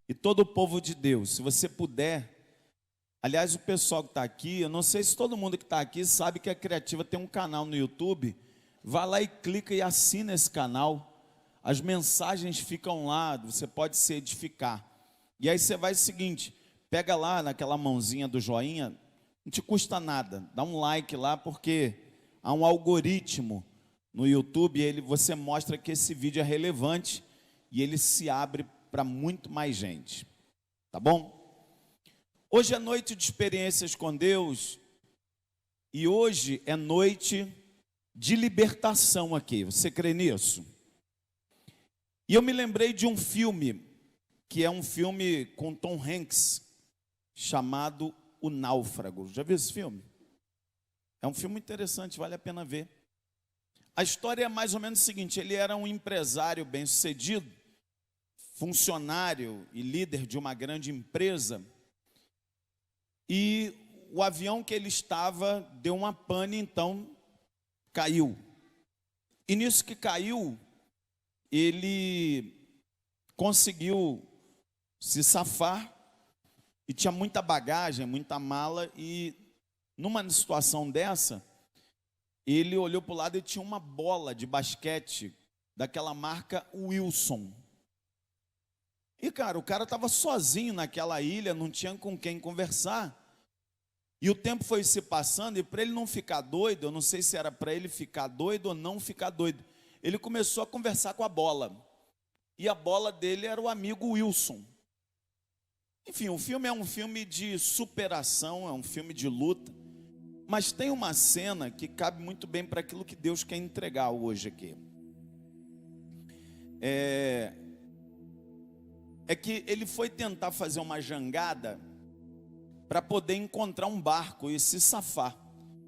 e todo o povo de Deus, se você puder, aliás, o pessoal que está aqui, eu não sei se todo mundo que está aqui sabe que a Criativa tem um canal no YouTube, vá lá e clica e assina esse canal, as mensagens ficam lá, você pode se edificar, e aí você vai o seguinte, pega lá naquela mãozinha do joinha, não te custa nada, dá um like lá, porque há um algoritmo no YouTube, você mostra que esse vídeo é relevante, e ele se abre para muito mais gente, tá bom? Hoje é noite de experiências com Deus, e hoje é noite de libertação aqui, você crê nisso? E eu me lembrei de um filme, que é um filme com Tom Hanks, chamado O Náufrago. Já viu esse filme? É um filme interessante, vale a pena ver. A história é mais ou menos o seguinte, ele era um empresário bem-sucedido, funcionário e líder de uma grande empresa, e o avião que ele estava deu uma pane, então caiu. E nisso que caiu, ele conseguiu se safar, e tinha muita bagagem, muita mala, e numa situação dessa, ele olhou para o lado e tinha uma bola de basquete, daquela marca Wilson. E cara, o cara estava sozinho naquela ilha, não tinha com quem conversar, e o tempo foi se passando, e para ele não ficar doido, eu não sei se era para ele ficar doido ou não ficar doido, ele começou a conversar com a bola, e a bola dele era o amigo Wilson. Enfim, o filme é um filme de superação, é um filme de luta, mas tem uma cena que cabe muito bem para aquilo que Deus quer entregar hoje aqui. É que ele foi tentar fazer uma jangada para poder encontrar um barco e se safar,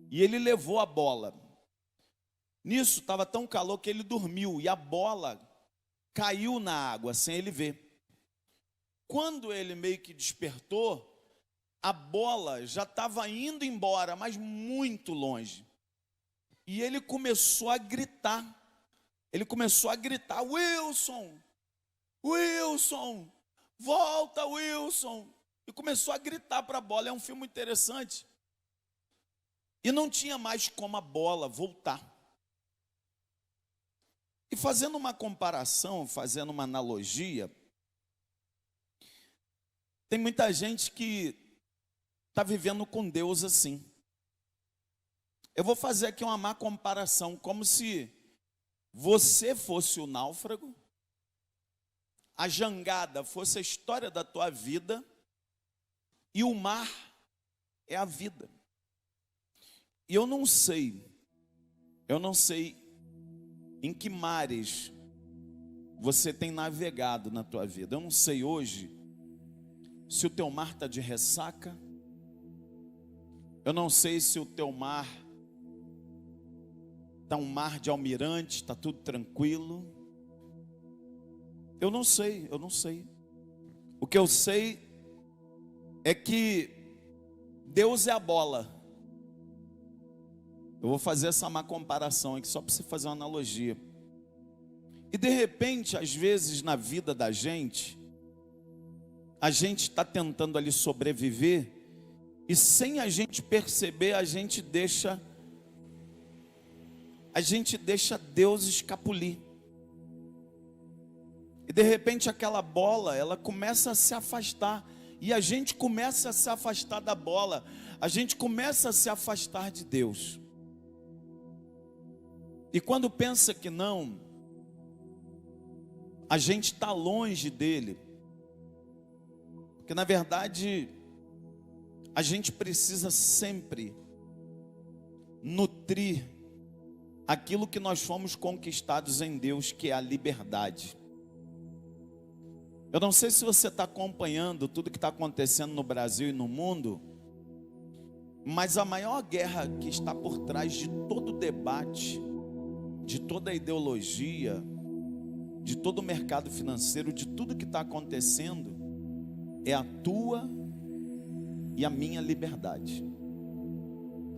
e ele levou a bola. Nisso estava tão calor que ele dormiu, e a bola caiu na água sem ele ver. Quando ele meio que despertou, a bola já estava indo embora, mas muito longe. E ele começou a gritar. Wilson, Wilson, volta Wilson. E começou a gritar para a bola, é um filme interessante. E não tinha mais como a bola voltar. E fazendo uma comparação, fazendo uma analogia, tem muita gente que está vivendo com Deus assim. Eu vou fazer aqui uma má comparação, como se você fosse o náufrago, a jangada fosse a história da tua vida, e o mar é a vida. E eu não sei em que mares você tem navegado na tua vida. Eu não sei hoje se o teu mar está de ressaca. Eu não sei se o teu mar está um mar de almirante, está tudo tranquilo. Eu não sei. O que eu sei é que Deus é a bola. Eu vou fazer essa má comparação aqui só para você fazer uma analogia. E de repente, às vezes na vida da gente, a gente está tentando ali sobreviver, e sem a gente perceber, a gente deixa Deus escapulir. E de repente aquela bola, ela começa a se afastar, e a gente começa a se afastar da bola, a gente começa a se afastar de Deus. E quando pensa que não, a gente está longe dele, porque na verdade a gente precisa sempre nutrir aquilo que nós fomos conquistados em Deus, que é a liberdade. Eu não sei se você está acompanhando tudo que está acontecendo no Brasil e no mundo, mas a maior guerra que está por trás de todo o debate, de toda a ideologia, de todo o mercado financeiro, de tudo que está acontecendo, é a tua e a minha liberdade.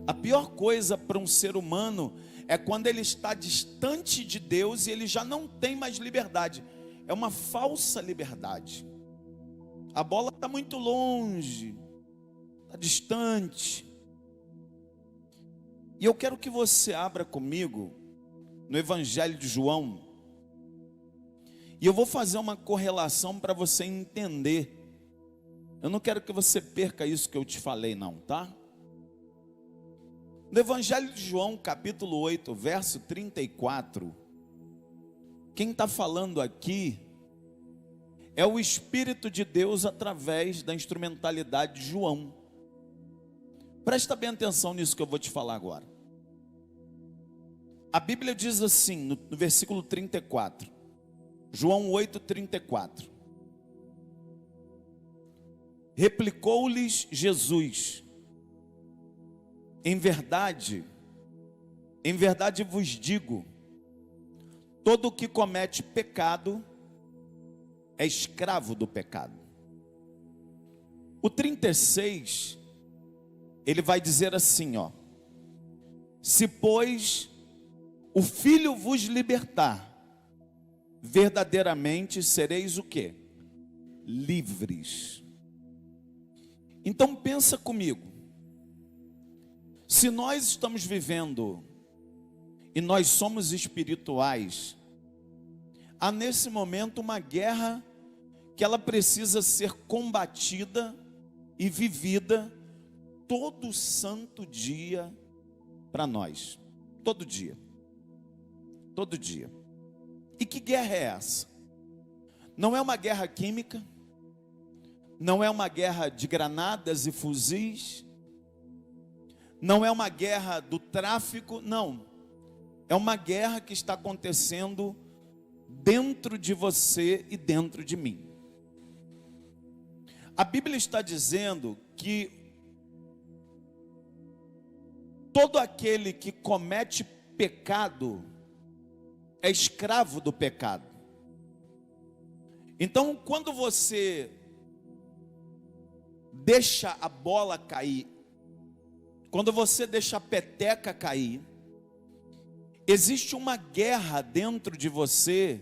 A pior coisa para um ser humano é quando ele está distante de Deus e ele já não tem mais liberdade. É uma falsa liberdade. A bola está muito longe, está distante. E eu quero que você abra comigo no Evangelho de João. E eu vou fazer uma correlação para você entender. Eu não quero que você perca isso que eu te falei não, tá? No Evangelho de João, capítulo 8, verso 34, quem está falando aqui é o Espírito de Deus através da instrumentalidade de João. Presta bem atenção nisso que eu vou te falar agora. A Bíblia diz assim, no versículo 34, João 8, 34. Replicou-lhes Jesus: em verdade vos digo, todo o que comete pecado é escravo do pecado. O 36, ele vai dizer assim, ó: se pois o Filho vos libertar, verdadeiramente sereis o quê? Livres. Então pensa comigo, se nós estamos vivendo e nós somos espirituais, há nesse momento uma guerra que ela precisa ser combatida e vivida todo santo dia para nós, todo dia. E que guerra é essa? Não é uma guerra química, não é uma guerra de granadas e fuzis, não é uma guerra do tráfico, não. É uma guerra que está acontecendo dentro de você e dentro de mim. A Bíblia está dizendo que todo aquele que comete pecado é escravo do pecado. Então, quando você deixa a bola cair, quando você deixa a peteca cair, existe uma guerra dentro de você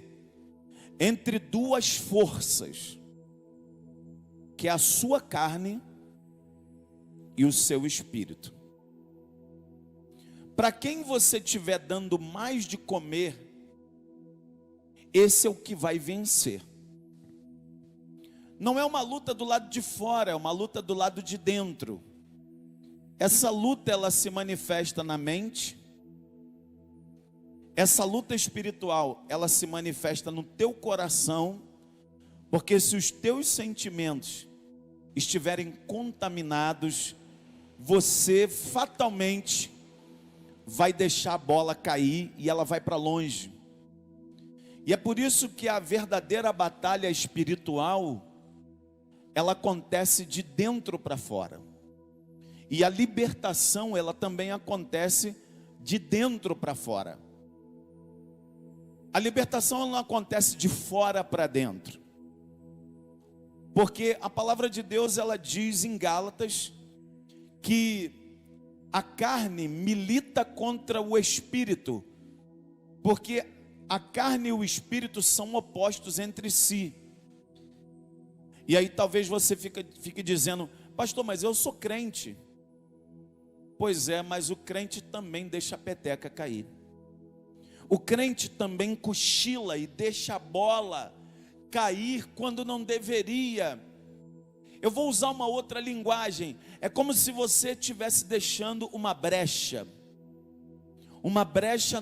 entre duas forças, que é a sua carne e o seu espírito. Para quem você estiver dando mais de comer, esse é o que vai vencer. Não é uma luta do lado de fora, é uma luta do lado de dentro. Essa luta, ela se manifesta na mente. Essa luta espiritual, ela se manifesta no teu coração, porque se os teus sentimentos estiverem contaminados, você fatalmente vai deixar a bola cair e ela vai para longe. E é por isso que a verdadeira batalha espiritual, ela acontece de dentro para fora. E a libertação, ela também acontece de dentro para fora. A libertação ela não acontece de fora para dentro. Porque a palavra de Deus, ela diz em Gálatas que a carne milita contra o espírito, porque a carne e o espírito são opostos entre si. E aí talvez você fique dizendo: pastor, mas eu sou crente. Pois é, mas o crente também deixa a peteca cair. O crente também cochila e deixa a bola cair quando não deveria. Eu vou usar uma outra linguagem. É como se você estivesse deixando uma brecha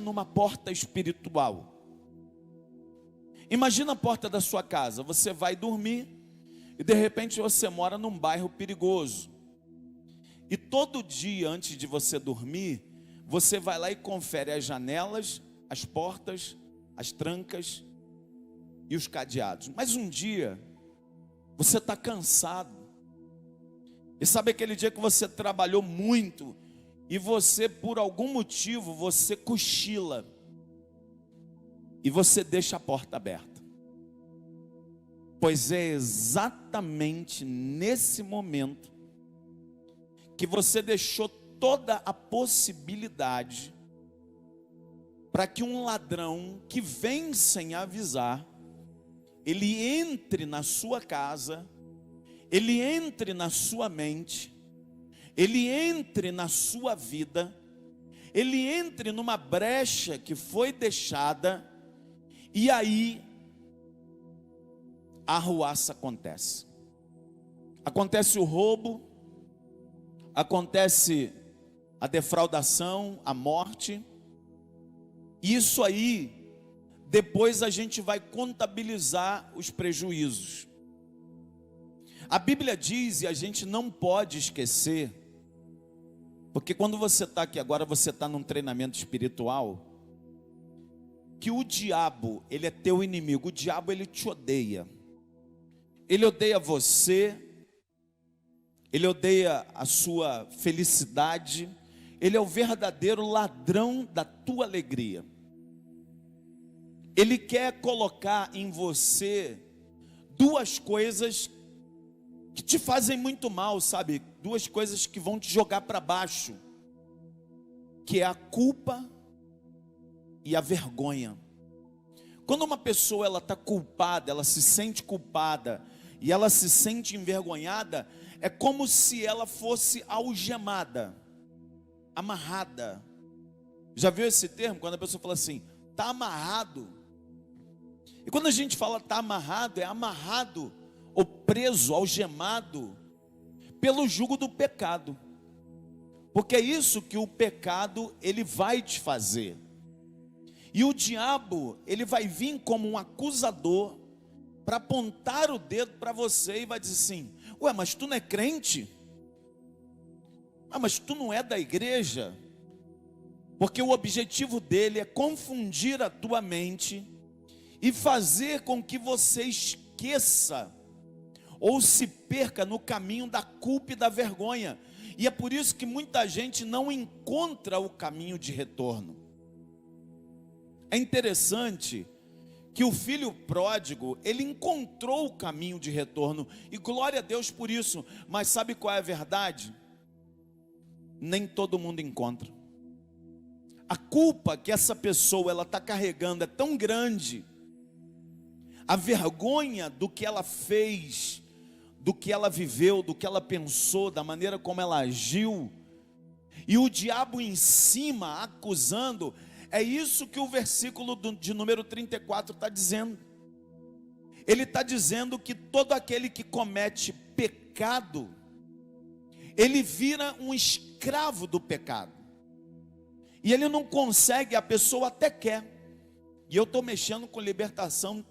numa porta espiritual. Imagina a porta da sua casa. Você vai dormir e de repente você mora num bairro perigoso. E todo dia antes de você dormir, você vai lá e confere as janelas, as portas, as trancas e os cadeados. Mas um dia você está cansado. E sabe aquele dia que você trabalhou muito e você, por algum motivo, você cochila e você deixa a porta aberta? Pois é exatamente nesse momento que você deixou toda a possibilidade para que um ladrão que vem sem avisar, ele entre na sua casa ele entre na sua mente, ele entre na sua vida, ele entre numa brecha que foi deixada, e aí a arruaça acontece. Acontece o roubo, acontece a defraudação, a morte. Isso aí, depois a gente vai contabilizar os prejuízos. A Bíblia diz, e a gente não pode esquecer, porque quando você está aqui agora, você está num treinamento espiritual, que o diabo, ele é teu inimigo. O diabo, ele te odeia. Ele odeia você, ele odeia a sua felicidade, ele é o verdadeiro ladrão da tua alegria. Ele quer colocar em você duas coisas que te fazem muito mal, sabe? Duas coisas que vão te jogar para baixo, que é a culpa e a vergonha. Quando uma pessoa ela está culpada, ela se sente culpada e ela se sente envergonhada, é como se ela fosse algemada, amarrada. Já viu esse termo? Quando a pessoa fala assim, está amarrado. E quando a gente fala está amarrado, é amarrado ou preso, algemado pelo jugo do pecado. Porque é isso que o pecado ele vai te fazer. E o diabo, ele vai vir como um acusador para apontar o dedo para você e vai dizer assim: ué, mas tu não é crente? Ah, mas tu não é da igreja? Porque o objetivo dele é confundir a tua mente e fazer com que você esqueça ou se perca no caminho da culpa e da vergonha. E é por isso que muita gente não encontra o caminho de retorno. É interessante que o filho pródigo, ele encontrou o caminho de retorno, e glória a Deus por isso. Mas sabe qual é a verdade? Nem todo mundo encontra. A culpa que essa pessoa ela está carregando é tão grande, a vergonha do que ela fez, do que ela viveu, do que ela pensou, da maneira como ela agiu, e o diabo em cima acusando. É isso que o versículo de número 34 está dizendo. Ele está dizendo que todo aquele que comete pecado, ele vira um escravo do pecado. E ele não consegue, a pessoa até quer. E eu estou mexendo com libertação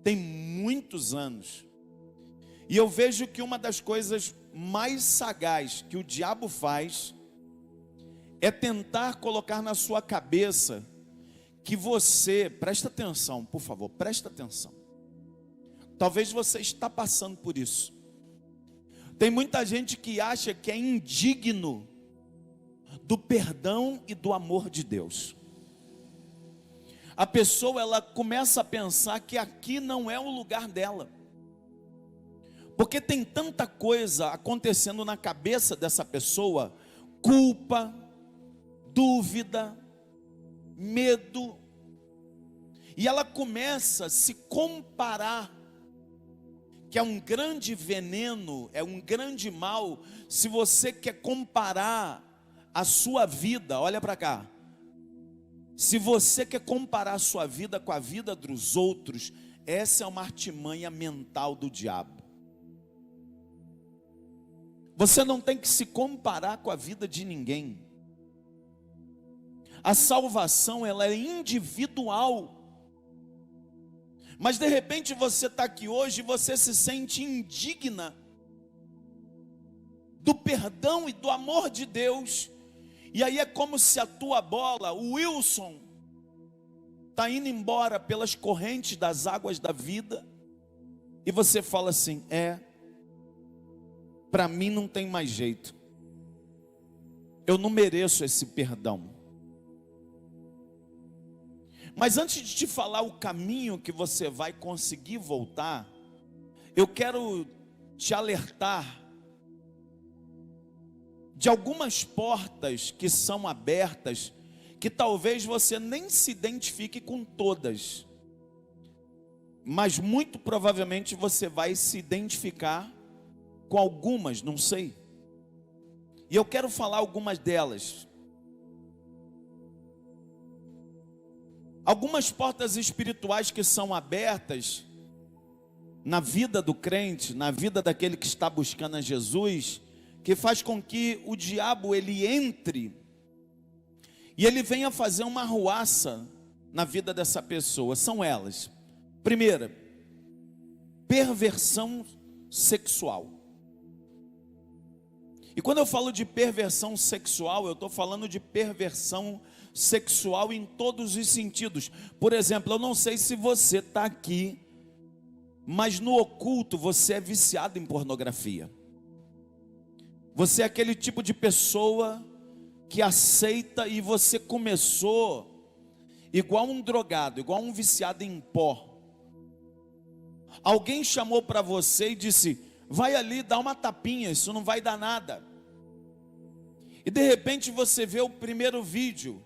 tem muitos anos. E eu vejo que uma das coisas mais sagaz que o diabo faz é tentar colocar na sua cabeça que você, presta atenção, por favor, presta atenção. Talvez você está passando por isso. Tem muita gente que acha que é indigno do perdão e do amor de Deus. A pessoa ela começa a pensar que aqui não é o lugar dela. Porque tem tanta coisa acontecendo na cabeça dessa pessoa, culpa, dúvida, medo, e ela começa a se comparar, que é um grande veneno, é um grande mal. Se você quer comparar a sua vida, olha para cá, se você quer comparar a sua vida com a vida dos outros, essa é uma artimanha mental do diabo. Você não tem que se comparar com a vida de ninguém. A salvação ela é individual. Mas de repente você está aqui hoje e você se sente indigna do perdão e do amor de Deus. E aí é como se a tua bola, o Wilson, está indo embora pelas correntes das águas da vida. E você fala assim, para mim não tem mais jeito. Eu não mereço esse perdão. Mas antes de te falar o caminho que você vai conseguir voltar, eu quero te alertar de algumas portas que são abertas, que talvez você nem se identifique com todas, mas muito provavelmente você vai se identificar com algumas, não sei. E eu quero falar algumas delas. Algumas portas espirituais que são abertas na vida do crente, na vida daquele que está buscando a Jesus, que faz com que o diabo ele entre e ele venha fazer uma arruaça na vida dessa pessoa. São elas: primeira, perversão sexual. E quando eu falo de perversão sexual, eu estou falando de perversão sexual em todos os sentidos. Por exemplo, eu não sei se você está aqui, mas no oculto você é viciado em pornografia. Você é aquele tipo de pessoa que aceita, e você começou igual um drogado, igual um viciado em pó. Alguém chamou para você e disse: vai ali, dá uma tapinha, isso não vai dar nada. E de repente você vê o primeiro vídeo,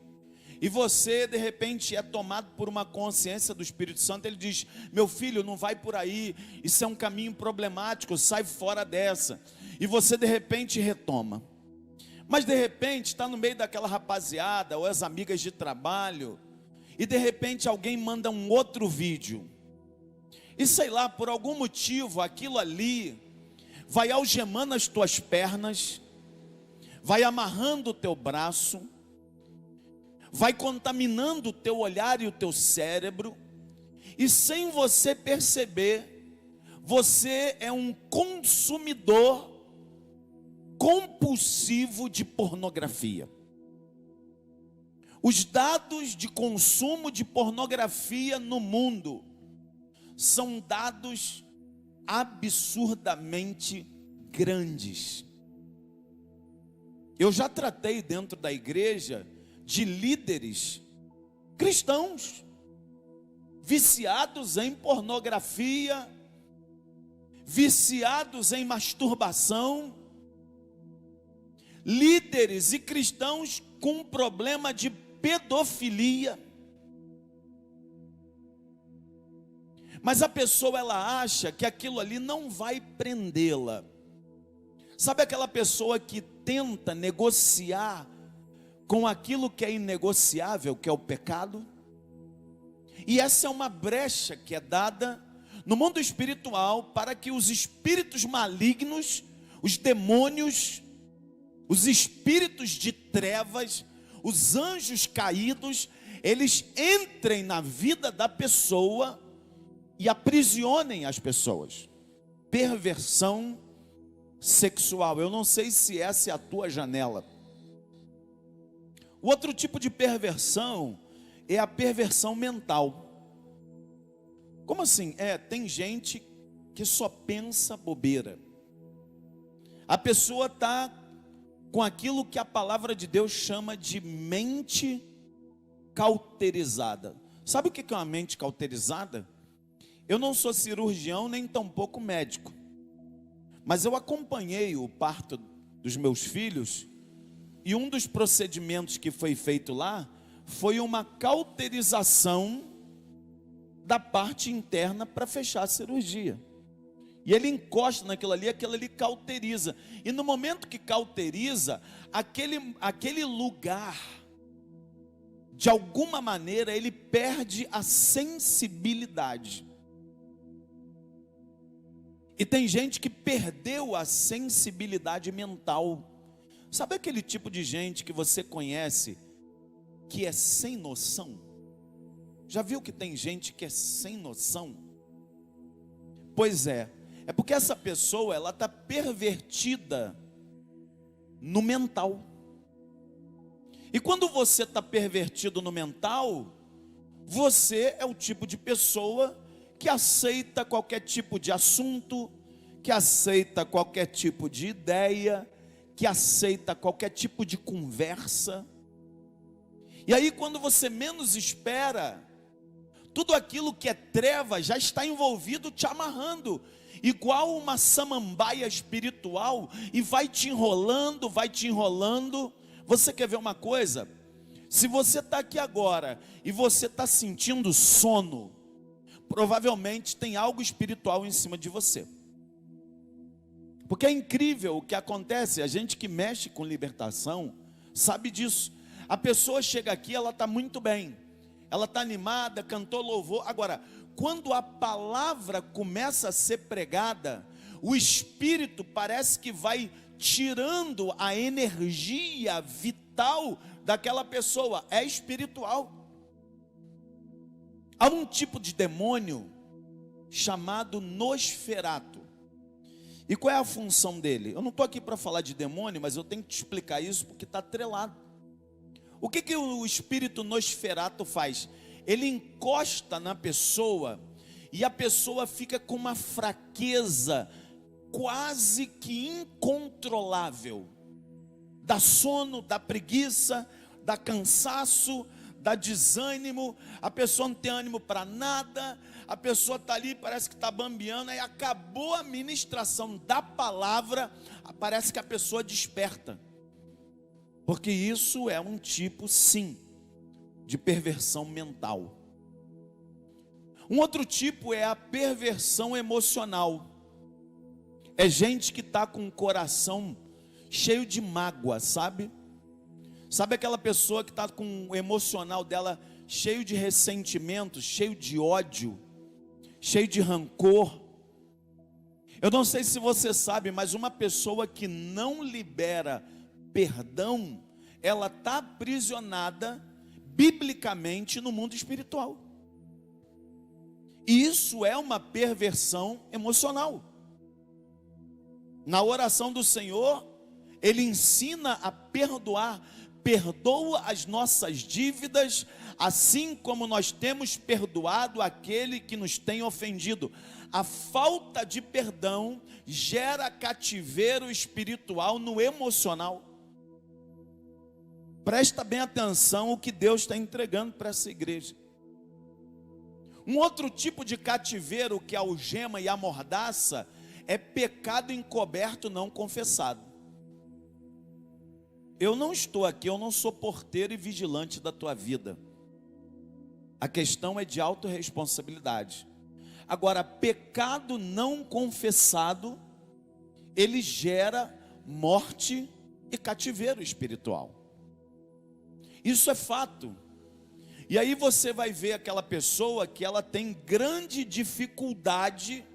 e você de repente é tomado por uma consciência do Espírito Santo. Ele diz: meu filho, não vai por aí, isso é um caminho problemático, sai fora dessa. E você de repente retoma. Mas de repente está no meio daquela rapaziada, ou as amigas de trabalho, e de repente alguém manda um outro vídeo, e sei lá, por algum motivo aquilo ali vai algemando as tuas pernas, vai amarrando o teu braço, vai contaminando o teu olhar e o teu cérebro, e sem você perceber, você é um consumidor compulsivo de pornografia. Os dados de consumo de pornografia no mundo são dados absurdamente grandes. Eu já tratei dentro da igreja de líderes cristãos viciados em pornografia, viciados em masturbação, líderes e cristãos com problema de pedofilia. Mas a pessoa, ela acha que aquilo ali não vai prendê-la. Sabe aquela pessoa que tenta negociar com aquilo que é inegociável, que é o pecado? E essa é uma brecha que é dada no mundo espiritual para que os espíritos malignos, os demônios, os espíritos de trevas, os anjos caídos, eles entrem na vida da pessoa e aprisionem as pessoas. Perversão sexual. Eu não sei se essa é a tua janela. O outro tipo de perversão é a perversão mental. Como assim? Tem gente que só pensa bobeira. A pessoa está com aquilo que a palavra de Deus chama de mente cauterizada. Sabe o que é uma mente cauterizada? Eu não sou cirurgião, nem tampouco médico, mas eu acompanhei o parto dos meus filhos, e um dos procedimentos que foi feito lá foi uma cauterização da parte interna para fechar a cirurgia. E ele encosta naquilo ali, aquilo ali cauteriza. E no momento que cauteriza, aquele lugar, de alguma maneira, ele perde a sensibilidade. E tem gente que perdeu a sensibilidade mental. Sabe aquele tipo de gente que você conhece, que é sem noção? Já viu que tem gente que é sem noção? Pois é porque essa pessoa, ela está pervertida no mental. E quando você está pervertido no mental, você é o tipo de pessoa que aceita qualquer tipo de assunto, que aceita qualquer tipo de ideia, que aceita qualquer tipo de conversa. E aí, quando você menos espera, tudo aquilo que é treva já está envolvido, te amarrando, igual uma samambaia espiritual, e vai te enrolando, vai te enrolando. Você quer ver uma coisa? Se você está aqui agora e você está sentindo sono, provavelmente tem algo espiritual em cima de você. Porque é incrível o que acontece, a gente que mexe com libertação sabe disso. A pessoa chega aqui, ela está muito bem, ela está animada, cantou louvor. Agora, quando a palavra começa a ser pregada, o Espírito parece que vai tirando a energia vital daquela pessoa, é espiritual. Há um tipo de demônio chamado Nosferato. E qual é a função dele? Eu não estou aqui para falar de demônio, mas eu tenho que te explicar isso porque está atrelado. O que o espírito Nosferato faz? Ele encosta na pessoa e a pessoa fica com uma fraqueza quase que incontrolável. Dá sono, dá preguiça, dá cansaço, dá desânimo, a pessoa não tem ânimo para nada, a pessoa está ali, parece que está bambeando, aí acabou a ministração da palavra, parece que a pessoa desperta, porque isso é um tipo, sim, de perversão mental. Um outro tipo é a perversão emocional, é gente que está com o coração cheio de mágoa, sabe? Sabe aquela pessoa que está com o emocional dela cheio de ressentimento, cheio de ódio, cheio de rancor? Eu não sei se você sabe, mas uma pessoa que não libera perdão, ela está aprisionada biblicamente no mundo espiritual. E isso é uma perversão emocional. Na oração do Senhor, Ele ensina a perdoar. Perdoa as nossas dívidas, assim como nós temos perdoado aquele que nos tem ofendido. A falta de perdão gera cativeiro espiritual no emocional. Presta bem atenção o que Deus está entregando para essa igreja. Um outro tipo de cativeiro que algema e amordaça é pecado encoberto não confessado. Eu não estou aqui, eu não sou porteiro e vigilante da tua vida. A questão é de autorresponsabilidade. Agora, pecado não confessado, ele gera morte e cativeiro espiritual. Isso é fato. E aí você vai ver aquela pessoa que ela tem grande dificuldade.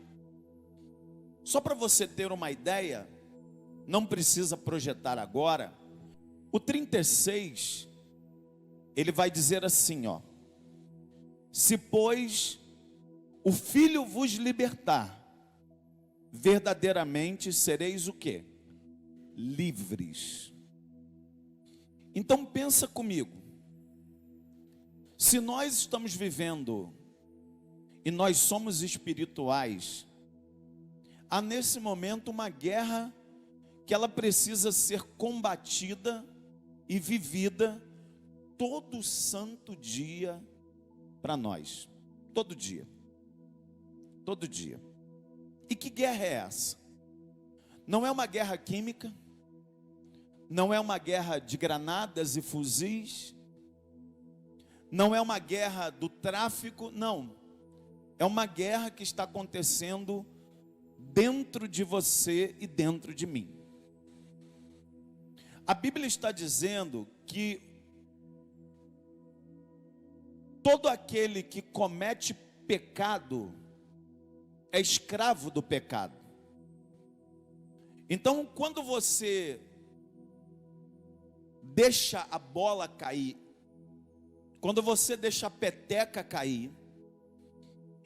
Só para você ter uma ideia, não precisa projetar agora. O 36, ele vai dizer assim, ó: se pois o Filho vos libertar, verdadeiramente sereis o quê? Livres. Então pensa comigo, se nós estamos vivendo e nós somos espirituais, há nesse momento uma guerra que ela precisa ser combatida e vivida todo santo dia para nós, todo dia, todo dia. E que guerra é essa? Não é uma guerra química, não é uma guerra de granadas e fuzis, não é uma guerra do tráfico, não, é uma guerra que está acontecendo dentro de você e dentro de mim. A Bíblia está dizendo que todo aquele que comete pecado é escravo do pecado. Então, quando você deixa a bola cair, quando você deixa a peteca cair,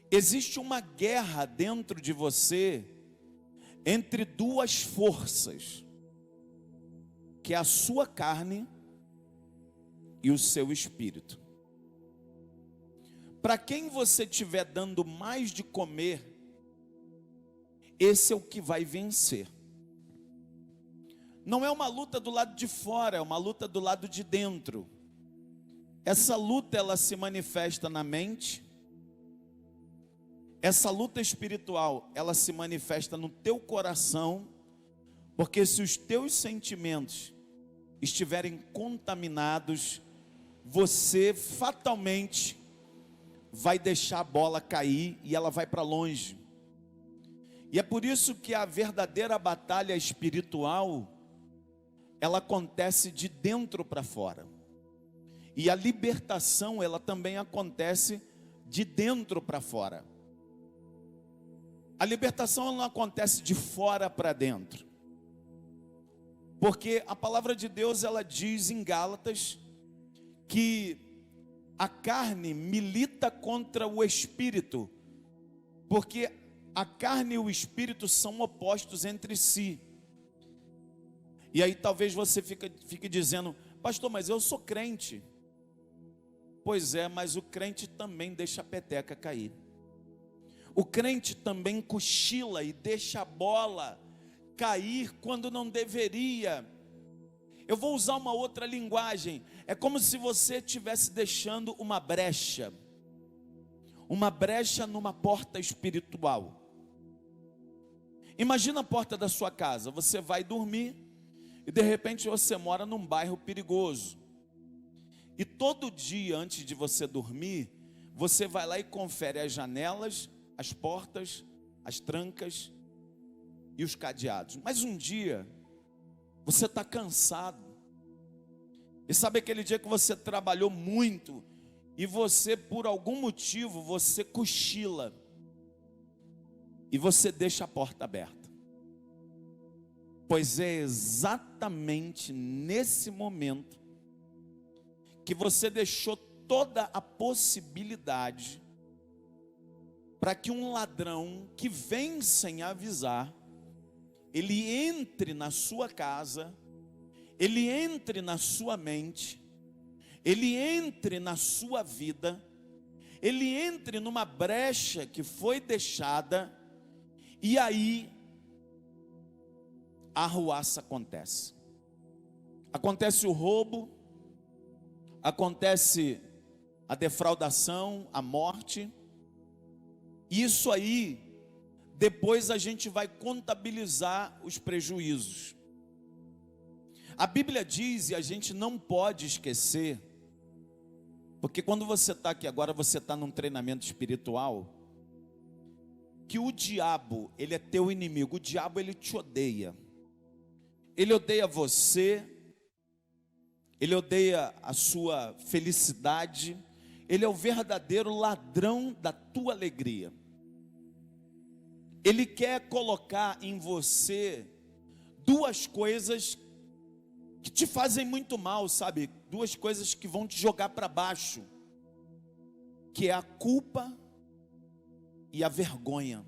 existe uma guerra dentro de você entre duas forças, que é a sua carne e o seu espírito. Para quem você estiver dando mais de comer, esse é o que vai vencer. Não é uma luta do lado de fora, é uma luta do lado de dentro. Essa luta, ela se manifesta na mente. Essa luta espiritual, ela se manifesta no teu coração, porque se os teus sentimentos estiverem contaminados, você fatalmente vai deixar a bola cair e ela vai para longe. E é por isso que a verdadeira batalha espiritual, ela acontece de dentro para fora. E a libertação, ela também acontece de dentro para fora. A libertação ela não acontece de fora para dentro. Porque a palavra de Deus, ela diz em Gálatas que a carne milita contra o espírito, porque a carne e o espírito são opostos entre si. E aí talvez você fique dizendo: pastor, mas eu sou crente. Pois é, mas o crente também deixa a peteca cair. O crente também cochila e deixa a bola cair quando não deveria. Eu vou usar uma outra linguagem. É como se você estivesse deixando uma brecha numa porta espiritual. Imagina a porta da sua casa. Você vai dormir e de repente você mora num bairro perigoso. E todo dia antes de você dormir, você vai lá e confere as janelas, as portas, as trancas e os cadeados. Mas um dia, você está cansado. E sabe aquele dia que você trabalhou muito e você, por algum motivo, você cochila e você deixa a porta aberta. Pois é exatamente nesse momento que você deixou toda a possibilidade para que um ladrão que vem sem avisar, ele entre na sua casa, ele entre na sua mente, ele entre na sua vida, ele entre numa brecha que foi deixada, e aí a arruaça acontece. Acontece o roubo, acontece a defraudação, a morte. Isso aí, depois a gente vai contabilizar os prejuízos. A Bíblia diz, e a gente não pode esquecer, porque quando você está aqui agora, você está num treinamento espiritual, que o diabo, ele é teu inimigo. O diabo, ele te odeia. Ele odeia você, ele odeia a sua felicidade, ele é o verdadeiro ladrão da tua alegria. Ele quer colocar em você duas coisas que te fazem muito mal, sabe? Duas coisas que vão te jogar para baixo, que é a culpa e a vergonha.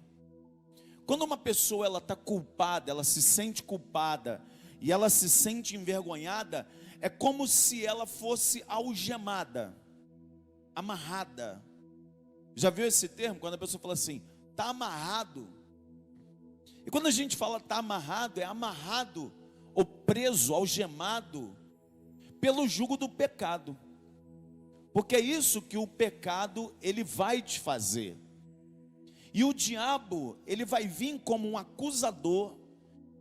Quando uma pessoa ela está culpada, ela se sente culpada e ela se sente envergonhada, é como se ela fosse algemada, amarrada. Já viu esse termo? Quando a pessoa fala assim, está amarrado. E quando a gente fala está amarrado, é amarrado ou preso, algemado pelo jugo do pecado. Porque é isso que o pecado ele vai te fazer. E o diabo, ele vai vir como um acusador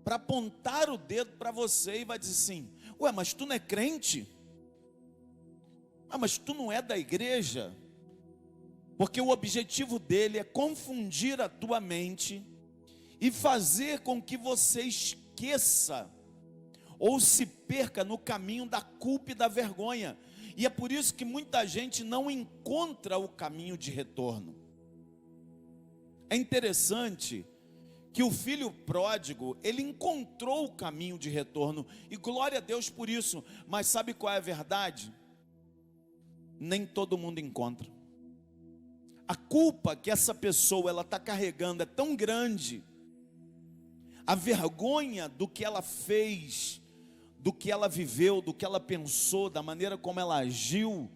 para apontar o dedo para você e vai dizer assim: ué, mas tu não é crente? Ah, mas tu não é da igreja? Porque o objetivo dele é confundir a tua mente e fazer com que você esqueça ou se perca no caminho da culpa e da vergonha. E é por isso que muita gente não encontra o caminho de retorno. É interessante que o filho pródigo, ele encontrou o caminho de retorno, e glória a Deus por isso. Mas sabe qual é a verdade? Nem todo mundo encontra. A culpa que essa pessoa ela está carregando é tão grande, a vergonha do que ela fez, do que ela viveu, do que ela pensou, da maneira como ela agiu,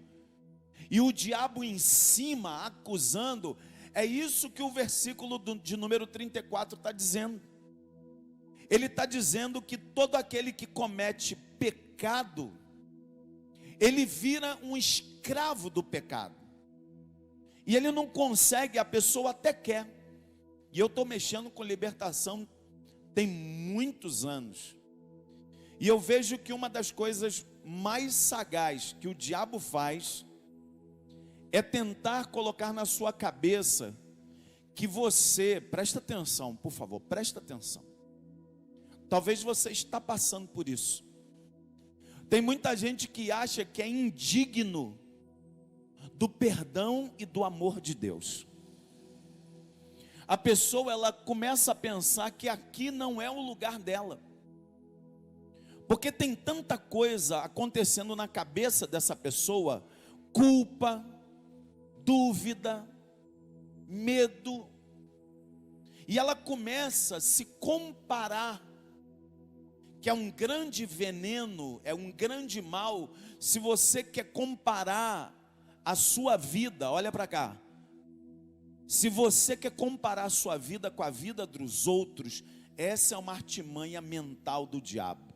e o diabo em cima acusando. É isso que o versículo de número 34 está dizendo. Ele está dizendo que todo aquele que comete pecado, ele vira um escravo do pecado, e ele não consegue, a pessoa até quer. E eu estou mexendo com libertação tem muitos anos, e eu vejo que uma das coisas mais sagaz que o diabo faz é tentar colocar na sua cabeça que você, presta atenção, por favor, presta atenção. Talvez você está passando por isso. Tem muita gente que acha que é indigno do perdão e do amor de Deus. A pessoa, ela começa a pensar que aqui não é o lugar dela. Porque tem tanta coisa acontecendo na cabeça dessa pessoa, culpa, dúvida, medo, e ela começa a se comparar, que é um grande veneno, é um grande mal. Se você quer comparar a sua vida, olha para cá, se você quer comparar a sua vida com a vida dos outros, essa é uma artimanha mental do diabo.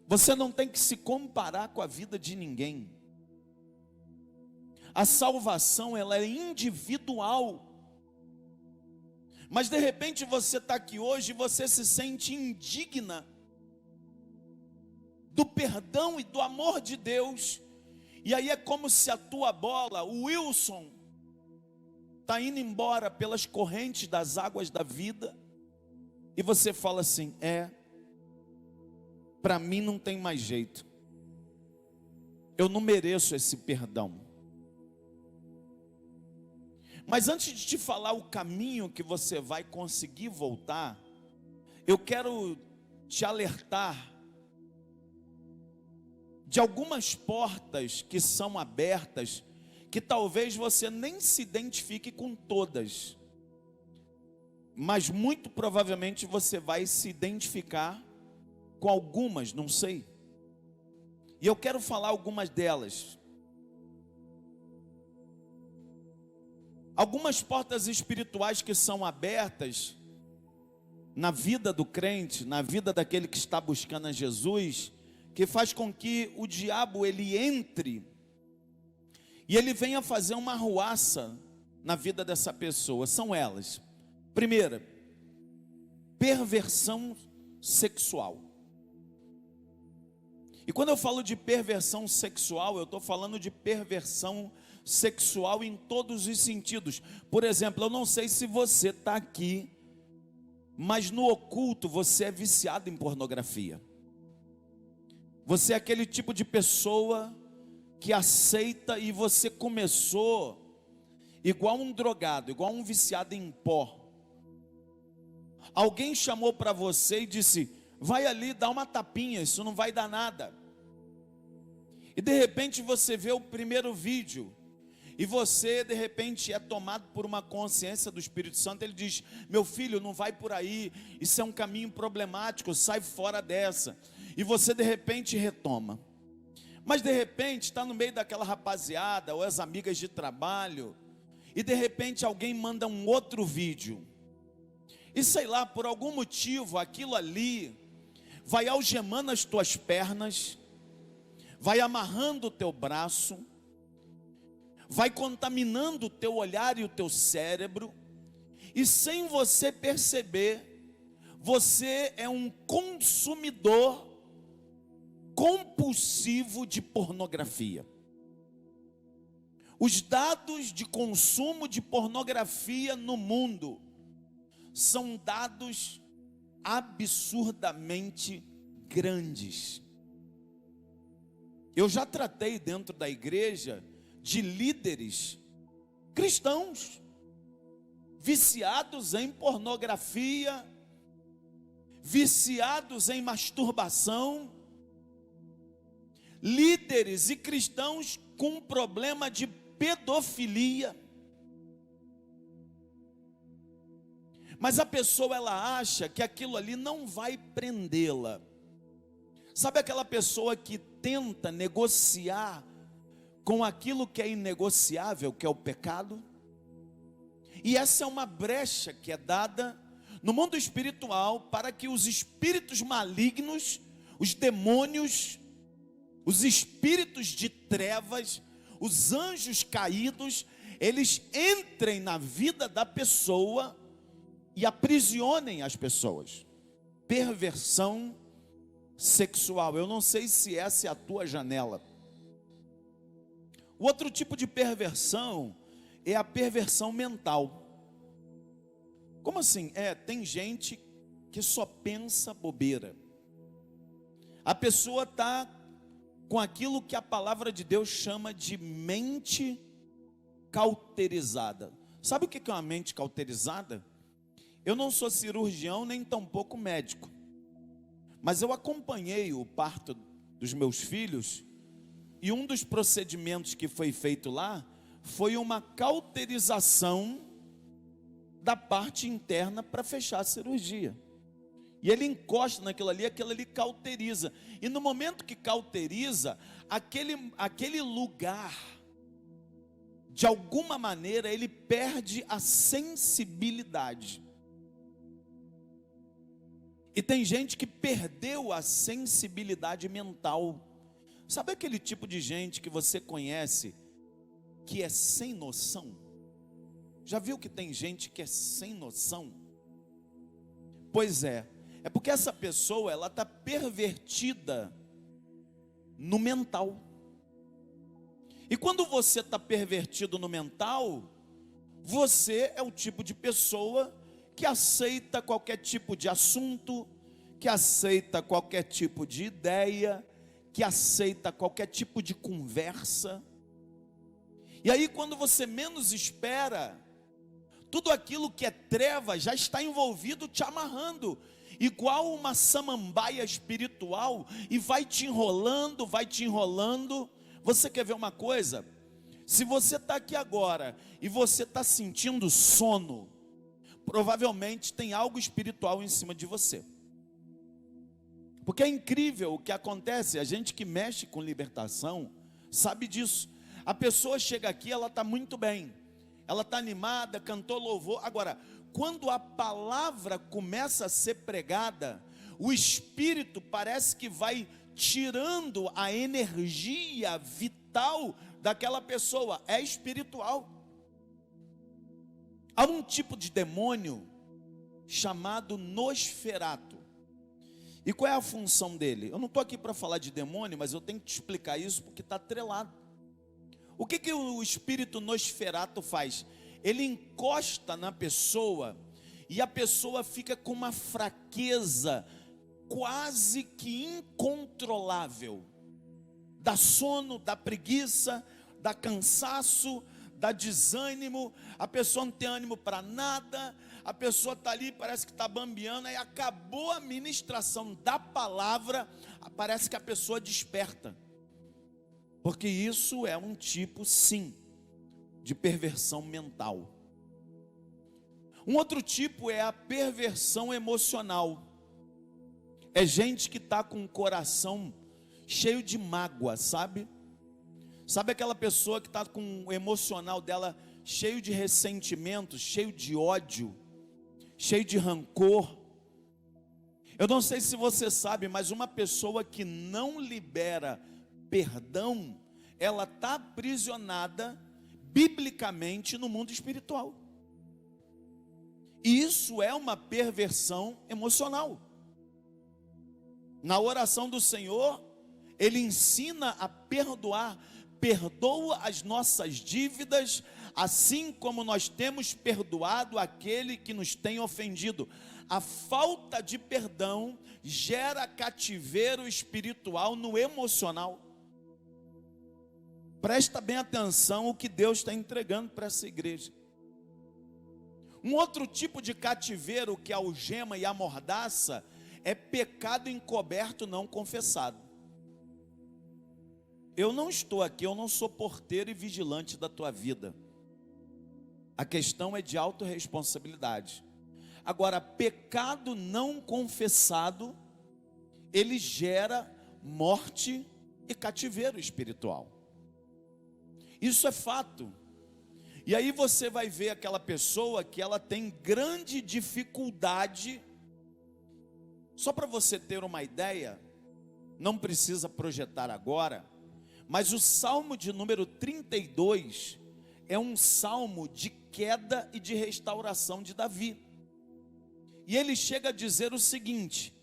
Você não tem que se comparar com a vida de ninguém. A salvação, ela é individual. Mas de repente você está aqui hoje e você se sente indigna do perdão e do amor de Deus. E aí é como se a tua bola, o Wilson, está indo embora pelas correntes das águas da vida. E você fala assim, para mim não tem mais jeito. Eu não mereço esse perdão. Mas antes de te falar o caminho que você vai conseguir voltar, eu quero te alertar de algumas portas que são abertas, que talvez você nem se identifique com todas, mas muito provavelmente você vai se identificar com algumas, não sei. E eu quero falar algumas delas. Algumas portas espirituais que são abertas na vida do crente, na vida daquele que está buscando a Jesus, que faz com que o diabo ele entre e ele venha fazer uma arruaça na vida dessa pessoa. São elas: primeira, perversão sexual. E quando eu falo de perversão sexual, eu estou falando de perversão sexual em todos os sentidos. Por exemplo, eu não sei se você está aqui, mas no oculto você é viciado em pornografia. Você é aquele tipo de pessoa que aceita, e você começou igual um drogado, igual um viciado em pó. Alguém chamou para você e disse: vai ali, dá uma tapinha, isso não vai dar nada. E de repente você vê o primeiro vídeo, e você de repente é tomado por uma consciência do Espírito Santo. Ele diz: meu filho, não vai por aí, isso é um caminho problemático, sai fora dessa. E você de repente retoma. Mas de repente está no meio daquela rapaziada, ou as amigas de trabalho, e de repente alguém manda um outro vídeo, e sei lá, por algum motivo aquilo ali vai algemando as tuas pernas, vai amarrando o teu braço, vai contaminando o teu olhar e o teu cérebro, e sem você perceber, você é um consumidor compulsivo de pornografia. Os dados de consumo de pornografia no mundo são dados absurdamente grandes. Eu já tratei dentro da igreja de líderes cristãos viciados em pornografia, viciados em masturbação, líderes e cristãos com problema de pedofilia. Mas a pessoa, ela acha que aquilo ali não vai prendê-la. Sabe aquela pessoa que tenta negociar com aquilo que é inegociável, que é o pecado? E essa é uma brecha que é dada no mundo espiritual para que os espíritos malignos, os demônios, os espíritos de trevas, os anjos caídos, eles entrem na vida da pessoa e aprisionem as pessoas. Perversão sexual. Eu não sei se essa é a tua janela. O outro tipo de perversão é a perversão mental. Como assim? Tem gente que só pensa bobeira. A pessoa está com aquilo que a palavra de Deus chama de mente cauterizada. Sabe o que é uma mente cauterizada? Eu não sou cirurgião nem tampouco médico, mas eu acompanhei o parto dos meus filhos, e um dos procedimentos que foi feito lá foi uma cauterização da parte interna para fechar a cirurgia. E ele encosta naquilo ali, aquilo ali cauteriza. E no momento que cauteriza, aquele lugar, de alguma maneira, ele perde a sensibilidade. E tem gente que perdeu a sensibilidade mental. Sabe aquele tipo de gente que você conhece, que é sem noção? Já viu que tem gente que é sem noção? Pois é porque essa pessoa, ela está pervertida no mental. E quando você está pervertido no mental, você é o tipo de pessoa que aceita qualquer tipo de assunto, que aceita qualquer tipo de ideia, que aceita qualquer tipo de conversa. E aí, quando você menos espera, tudo aquilo que é treva já está envolvido, te amarrando, igual uma samambaia espiritual, e vai te enrolando, vai te enrolando. Você quer ver uma coisa? Se você está aqui agora e você está sentindo sono, provavelmente tem algo espiritual em cima de você. Porque é incrível o que acontece. A gente que mexe com libertação sabe disso. A pessoa chega aqui, ela está muito bem, ela está animada, cantou louvor. Agora, quando a palavra começa a ser pregada, o espírito parece que vai tirando a energia vital daquela pessoa. É espiritual. Há um tipo de demônio chamado Nosferato. E qual é a função dele? Eu não estou aqui para falar de demônio, mas eu tenho que te explicar isso porque está atrelado. O que o espírito Nosferato faz? Ele encosta na pessoa e a pessoa fica com uma fraqueza quase que incontrolável. Dá sono, dá preguiça, dá cansaço, dá desânimo, a pessoa não tem ânimo para nada, a pessoa está ali, parece que está bambeando, aí acabou a ministração da palavra, parece que a pessoa desperta. Porque isso é um tipo, sim, de perversão mental. Um outro tipo é a perversão emocional. É gente que está com o coração cheio de mágoa, sabe? Sabe aquela pessoa que está com o emocional dela cheio de ressentimento, cheio de ódio, cheio de rancor? Eu não sei se você sabe, mas uma pessoa que não libera perdão, ela está aprisionada biblicamente no mundo espiritual. E isso é uma perversão emocional. Na oração do Senhor, Ele ensina a perdoar. Perdoa as nossas dívidas, assim como nós temos perdoado aquele que nos tem ofendido. A falta de perdão gera cativeiro espiritual no emocional. Presta bem atenção o que Deus está entregando para essa igreja. Um outro tipo de cativeiro que algema e amordaça é pecado encoberto não confessado. Eu não estou aqui, eu não sou porteiro e vigilante da tua vida. A questão é de autorresponsabilidade. Agora, pecado não confessado, ele gera morte e cativeiro espiritual. Isso é fato. E aí você vai ver aquela pessoa que ela tem grande dificuldade. Só para você ter uma ideia, não precisa projetar agora, mas o Salmo de número 32 é um salmo de queda e de restauração de Davi. E ele chega a dizer o seguinte: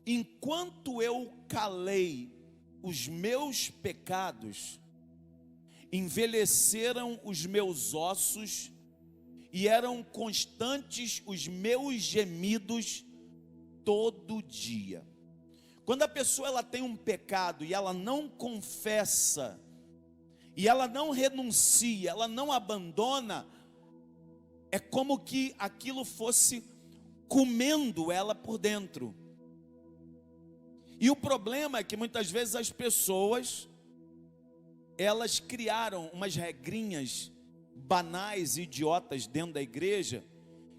enquanto eu calei os meus pecados, envelheceram os meus ossos e eram constantes os meus gemidos todo dia. Quando a pessoa ela tem um pecado e ela não confessa, e ela não renuncia, ela não abandona, é como que aquilo fosse comendo ela por dentro. E o problema é que muitas vezes as pessoas, elas criaram umas regrinhas banais e idiotas dentro da igreja,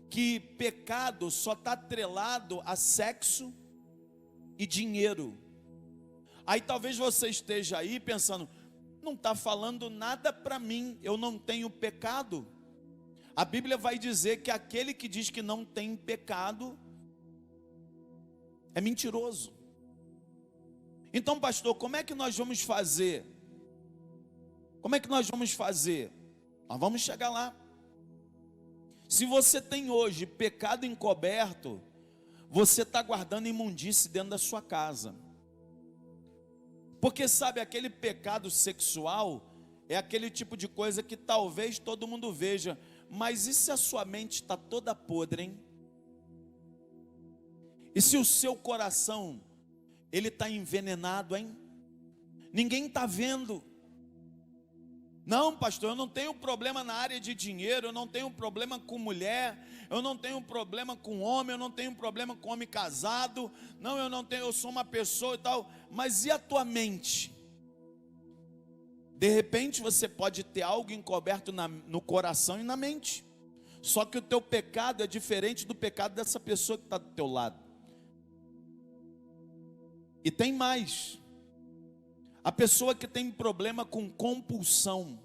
que pecado só está atrelado a sexo e dinheiro. Aí talvez você esteja aí pensando, não está falando nada para mim, eu não tenho pecado. A Bíblia vai dizer que aquele que diz que não tem pecado é mentiroso. Então, pastor, como é que nós vamos fazer? Como é que nós vamos fazer? Nós vamos chegar lá. Se você tem hoje pecado encoberto, você está guardando imundície dentro da sua casa. Porque sabe, aquele pecado sexual é aquele tipo de coisa que talvez todo mundo veja, mas e se a sua mente está toda podre, hein? E se o seu coração, ele está envenenado, hein? Ninguém está vendo. Não, pastor, eu não tenho problema na área de dinheiro, eu não tenho problema com mulher, eu não tenho problema com homem, eu não tenho problema com homem casado, não, eu não tenho, eu sou uma pessoa e tal, mas e a tua mente? De repente você pode ter algo encoberto no coração e na mente, só que o teu pecado é diferente do pecado dessa pessoa que está do teu lado. E tem mais. A pessoa que tem problema com compulsão.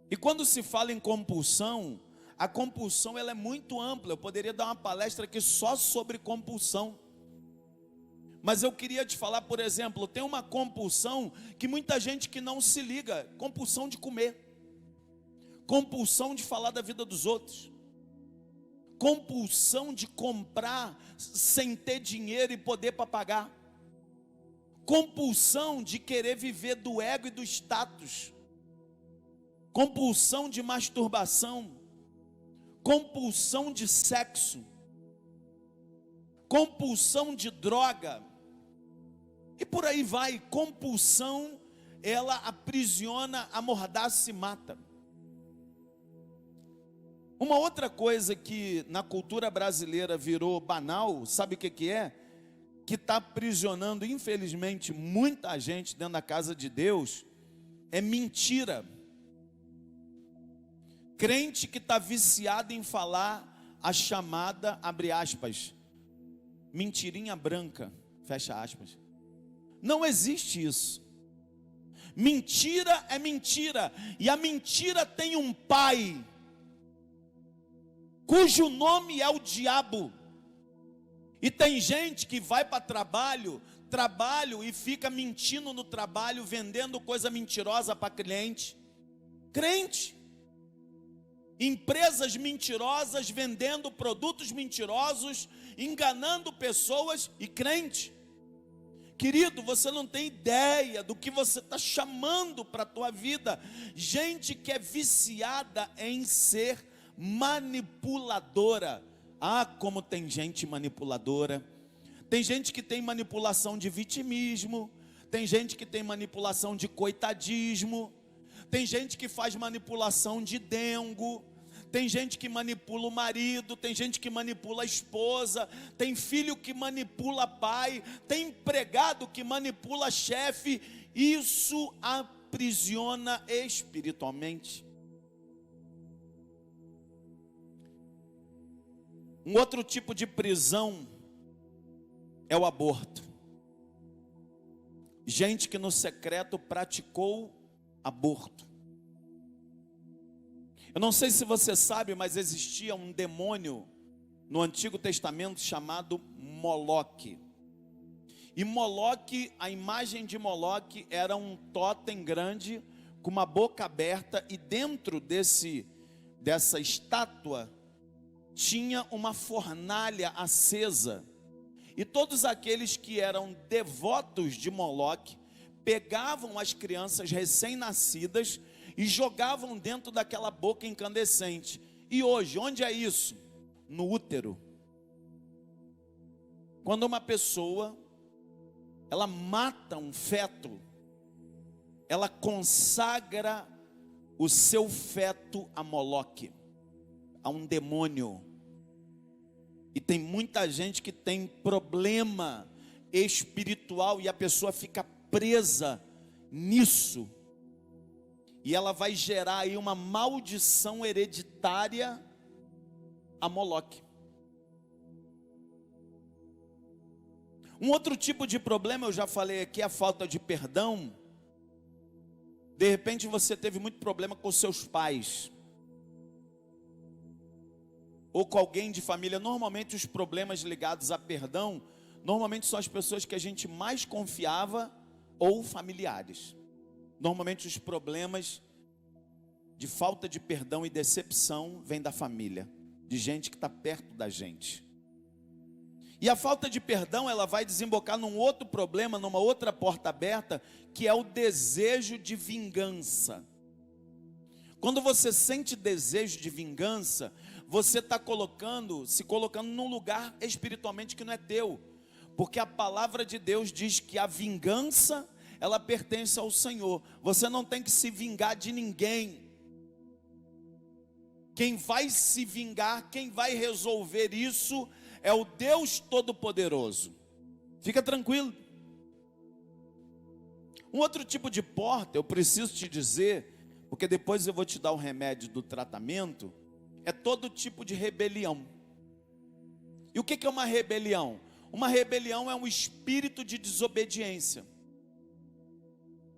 E quando se fala em compulsão, a compulsão ela é muito ampla. Eu poderia dar uma palestra aqui só sobre compulsão. Mas eu queria te falar, por exemplo, tem uma compulsão que muita gente que não se liga, compulsão de comer. Compulsão de falar da vida dos outros. Compulsão de comprar sem ter dinheiro e poder para pagar. Compulsão de querer viver do ego e do status. Compulsão de masturbação. Compulsão de sexo. Compulsão de droga. E por aí vai. Compulsão, ela aprisiona, amordaça e mata. Uma outra coisa que na cultura brasileira virou banal, sabe o que é? Que está aprisionando, infelizmente, muita gente dentro da casa de Deus, é mentira. Crente que está viciado em falar a chamada, abre aspas, mentirinha branca, fecha aspas. Não existe isso. Mentira é mentira, e a mentira tem um pai, cujo nome é o diabo. E tem gente que vai para trabalho e fica mentindo no trabalho, vendendo coisa mentirosa para cliente. Crente. Empresas mentirosas, vendendo produtos mentirosos, enganando pessoas e crente. Querido, você não tem ideia do que você está chamando para a tua vida. Gente que é viciada em ser manipuladora. Ah, como tem gente manipuladora. Tem gente que tem manipulação de vitimismo. Tem gente que tem manipulação de coitadismo. Tem gente que faz manipulação de dengo. Tem gente que manipula o marido. Tem gente que manipula a esposa. Tem filho que manipula pai. Tem empregado que manipula chefe. Isso aprisiona espiritualmente. Um outro tipo de prisão é o aborto. Gente que no secreto praticou aborto. Eu não sei se você sabe, mas existia um demônio no Antigo Testamento chamado Moloque. E Moloque, a imagem de Moloque era um totem grande com uma boca aberta, e dentro dessa estátua tinha uma fornalha acesa, e todos aqueles que eram devotos de Moloque pegavam as crianças recém-nascidas e jogavam dentro daquela boca incandescente. E hoje, onde é isso? No útero. Quando uma pessoa, ela mata um feto, ela consagra o seu feto a Moloque, a um demônio. E tem muita gente que tem problema espiritual e a pessoa fica presa nisso. E ela vai gerar aí uma maldição hereditária a Moloque. Um outro tipo de problema, eu já falei aqui, é a falta de perdão. De repente você teve muito problema com seus pais, ou com alguém de família. Normalmente os problemas ligados a perdão, normalmente são as pessoas que a gente mais confiava, ou familiares. Normalmente os problemas de falta de perdão e decepção vêm da família, de gente que está perto da gente. E a falta de perdão, ela vai desembocar num outro problema, numa outra porta aberta, que é o desejo de vingança. Quando você sente desejo de vingança, você está se colocando num lugar espiritualmente que não é teu. Porque a palavra de Deus diz que a vingança, ela pertence ao Senhor. Você não tem que se vingar de ninguém. Quem vai se vingar, quem vai resolver isso é o Deus Todo-Poderoso. Fica tranquilo. Um outro tipo de porta, eu preciso te dizer, porque depois eu vou te dar o remédio do tratamento, é todo tipo de rebelião. E o que é uma rebelião? Uma rebelião é um espírito de desobediência.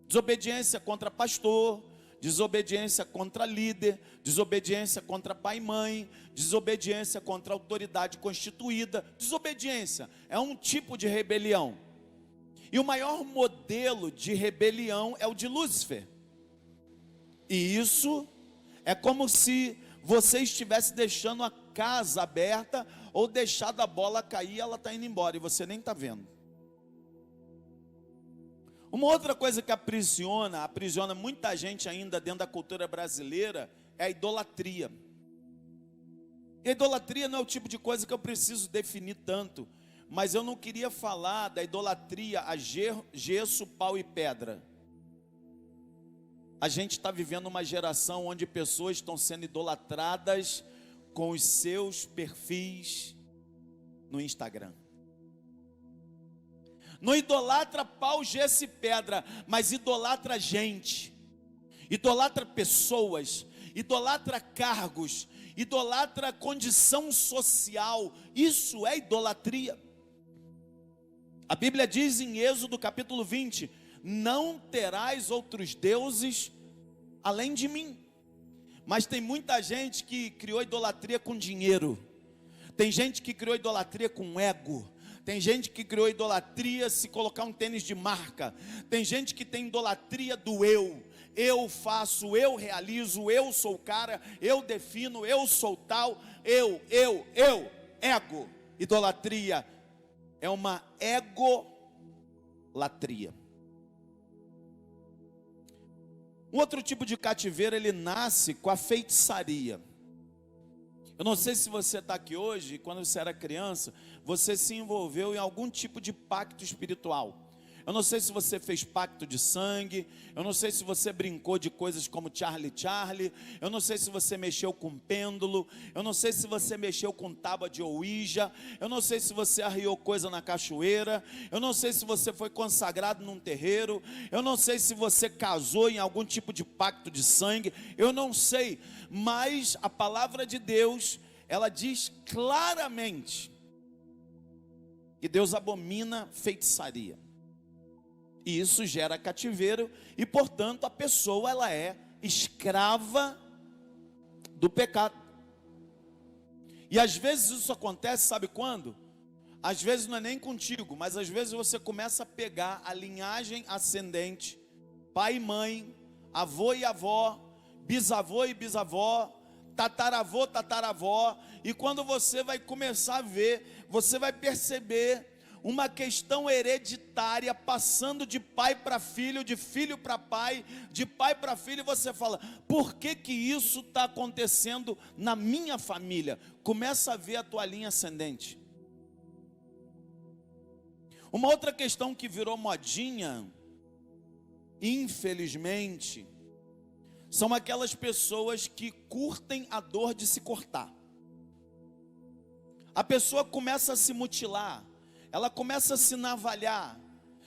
Desobediência contra pastor, desobediência contra líder, desobediência contra pai e mãe, desobediência contra autoridade constituída. Desobediência é um tipo de rebelião. E o maior modelo de rebelião é o de Lúcifer. E isso é como se você estivesse deixando a casa aberta ou deixado a bola cair e ela está indo embora e você nem está vendo. Uma outra coisa que aprisiona muita gente ainda dentro da cultura brasileira é a idolatria. E a idolatria não é o tipo de coisa que eu preciso definir tanto, mas eu não queria falar da idolatria a gesso, pau e pedra. A gente está vivendo uma geração onde pessoas estão sendo idolatradas com os seus perfis no Instagram. Não idolatra pau, gesso e pedra, mas idolatra gente, idolatra pessoas, idolatra cargos, idolatra condição social. Isso é idolatria. A Bíblia diz em Êxodo capítulo 20: não terás outros deuses além de mim. Mas tem muita gente que criou idolatria com dinheiro, tem gente que criou idolatria com ego, tem gente que criou idolatria se colocar um tênis de marca, tem gente que tem idolatria do eu faço, eu realizo, eu sou o cara, eu defino, eu sou tal, eu, ego. Idolatria é uma egolatria. Um outro tipo de cativeiro, ele nasce com a feitiçaria. Eu não sei se você está aqui hoje, quando você era criança, você se envolveu em algum tipo de pacto espiritual. Eu não sei se você fez pacto de sangue, eu não sei se você brincou de coisas como Charlie, eu não sei se você mexeu com pêndulo, eu não sei se você mexeu com tábua de Ouija, eu não sei se você arriou coisa na cachoeira, eu não sei se você foi consagrado num terreiro, eu não sei se você casou em algum tipo de pacto de sangue, eu não sei, mas a palavra de Deus, ela diz claramente que Deus abomina feitiçaria. E isso gera cativeiro e, portanto, a pessoa ela é escrava do pecado. E às vezes isso acontece, sabe quando? Às vezes não é nem contigo, mas às vezes você começa a pegar a linhagem ascendente, pai e mãe, avô e avó, bisavô e bisavó, tataravô, tataravó, e quando você vai começar a ver, você vai perceber uma questão hereditária, passando de pai para filho, de filho para pai, de pai para filho, e você fala, por que que isso está acontecendo na minha família? Começa a ver a tua linha ascendente. Uma outra questão que virou modinha, infelizmente, são aquelas pessoas que curtem a dor de se cortar. A pessoa começa a se mutilar, ela começa a se navalhar,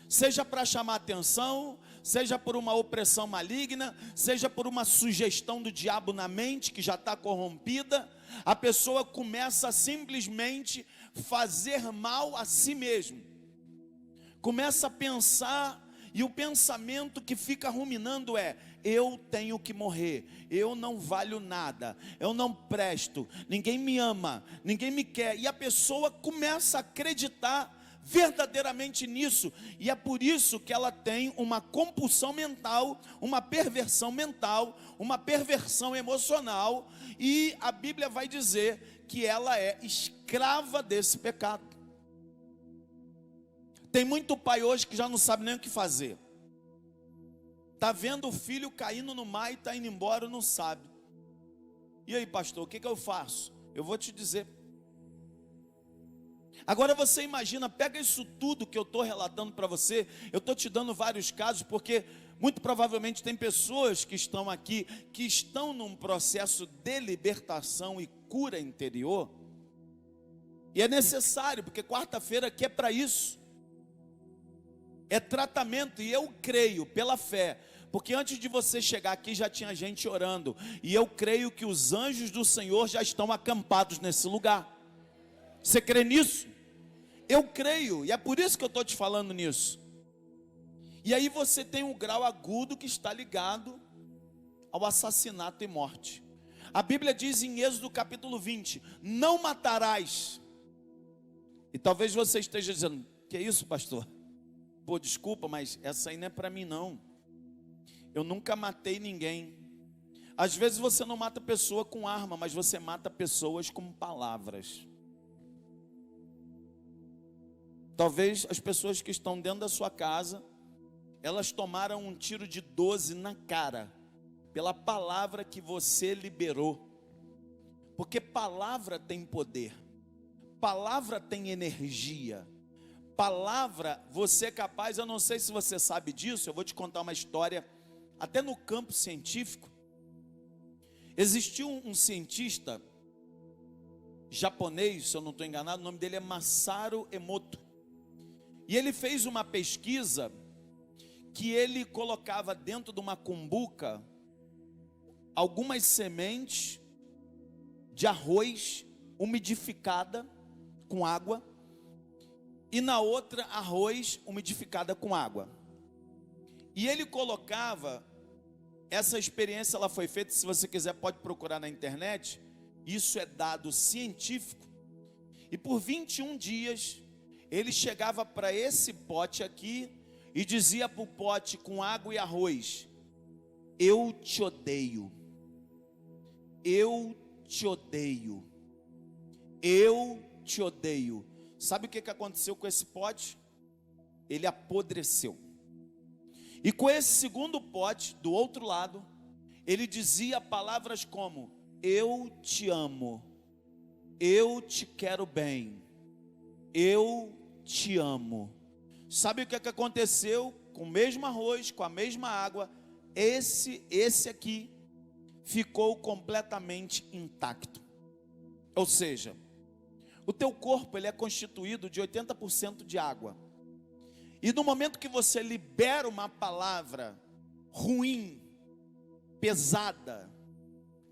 seja para chamar atenção, seja por uma opressão maligna, seja por uma sugestão do diabo na mente que já está corrompida. A pessoa começa a simplesmente fazer mal a si mesmo, começa a pensar, e o pensamento que fica ruminando é: eu tenho que morrer, eu não valho nada, eu não presto, ninguém me ama, ninguém me quer. E a pessoa começa a acreditar verdadeiramente nisso, e é por isso que ela tem uma compulsão mental, uma perversão mental, uma perversão emocional, e a Bíblia vai dizer que ela é escrava desse pecado. Tem muito pai hoje que já não sabe nem o que fazer. Está vendo o filho caindo no mar e está indo embora, não sabe. E aí, pastor, o que eu faço? Eu vou te dizer. Agora você imagina, pega isso tudo que eu estou relatando para você. Eu estou te dando vários casos, porque muito provavelmente tem pessoas que estão aqui, que estão num processo de libertação e cura interior. E é necessário, porque quarta-feira aqui é para isso. É tratamento, e eu creio pela fé, porque antes de você chegar aqui já tinha gente orando, e eu creio que os anjos do Senhor já estão acampados nesse lugar. Você crê nisso? Eu creio, e é por isso que eu estou te falando nisso. E aí você tem um grau agudo que está ligado ao assassinato e morte. A Bíblia diz em Êxodo capítulo 20, não matarás. E talvez você esteja dizendo, que é isso, pastor? Pô, desculpa, mas essa aí não é para mim não. Eu nunca matei ninguém. Às vezes você não mata pessoa com arma, mas você mata pessoas com palavras. Talvez as pessoas que estão dentro da sua casa, elas tomaram um tiro de 12 na cara, pela palavra que você liberou. Porque palavra tem poder, palavra tem energia. Palavra, você é capaz, eu não sei se você sabe disso, eu vou te contar uma história, até no campo científico. Existiu um cientista japonês, se eu não estou enganado, o nome dele é Masaru Emoto. E ele fez uma pesquisa que ele colocava dentro de uma cumbuca algumas sementes de arroz umidificada com água, e na outra arroz umidificada com água. E ele colocava, essa experiência ela foi feita, se você quiser pode procurar na internet, isso é dado científico. E por 21 dias, ele chegava para esse pote aqui e dizia para o pote com água e arroz: eu te odeio, eu te odeio, eu te odeio. Sabe o que aconteceu com esse pote? Ele apodreceu. E com esse segundo pote, do outro lado, ele dizia palavras como: eu te amo, eu te quero bem, eu te amo. Sabe o que aconteceu? Com o mesmo arroz, com a mesma água, esse aqui ficou completamente intacto. Ou seja, o teu corpo ele é constituído de 80% de água. E no momento que você libera uma palavra ruim, pesada,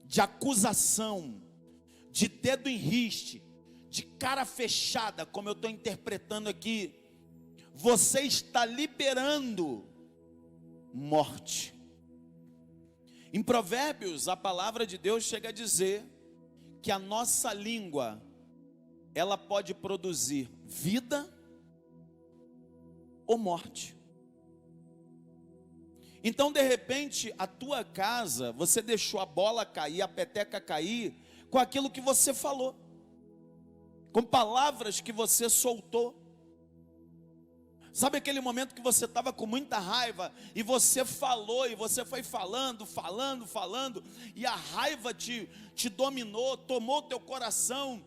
de acusação, de dedo em riste, de cara fechada, como eu estou interpretando aqui, você está liberando morte. Em Provérbios, a palavra de Deus chega a dizer que a nossa língua, ela pode produzir vida ou morte. Então, de repente, a tua casa, você deixou a bola cair, a peteca cair, com aquilo que você falou, com palavras que você soltou. Sabe aquele momento que você estava com muita raiva e você falou, e você foi falando, e a raiva te dominou, tomou o teu coração,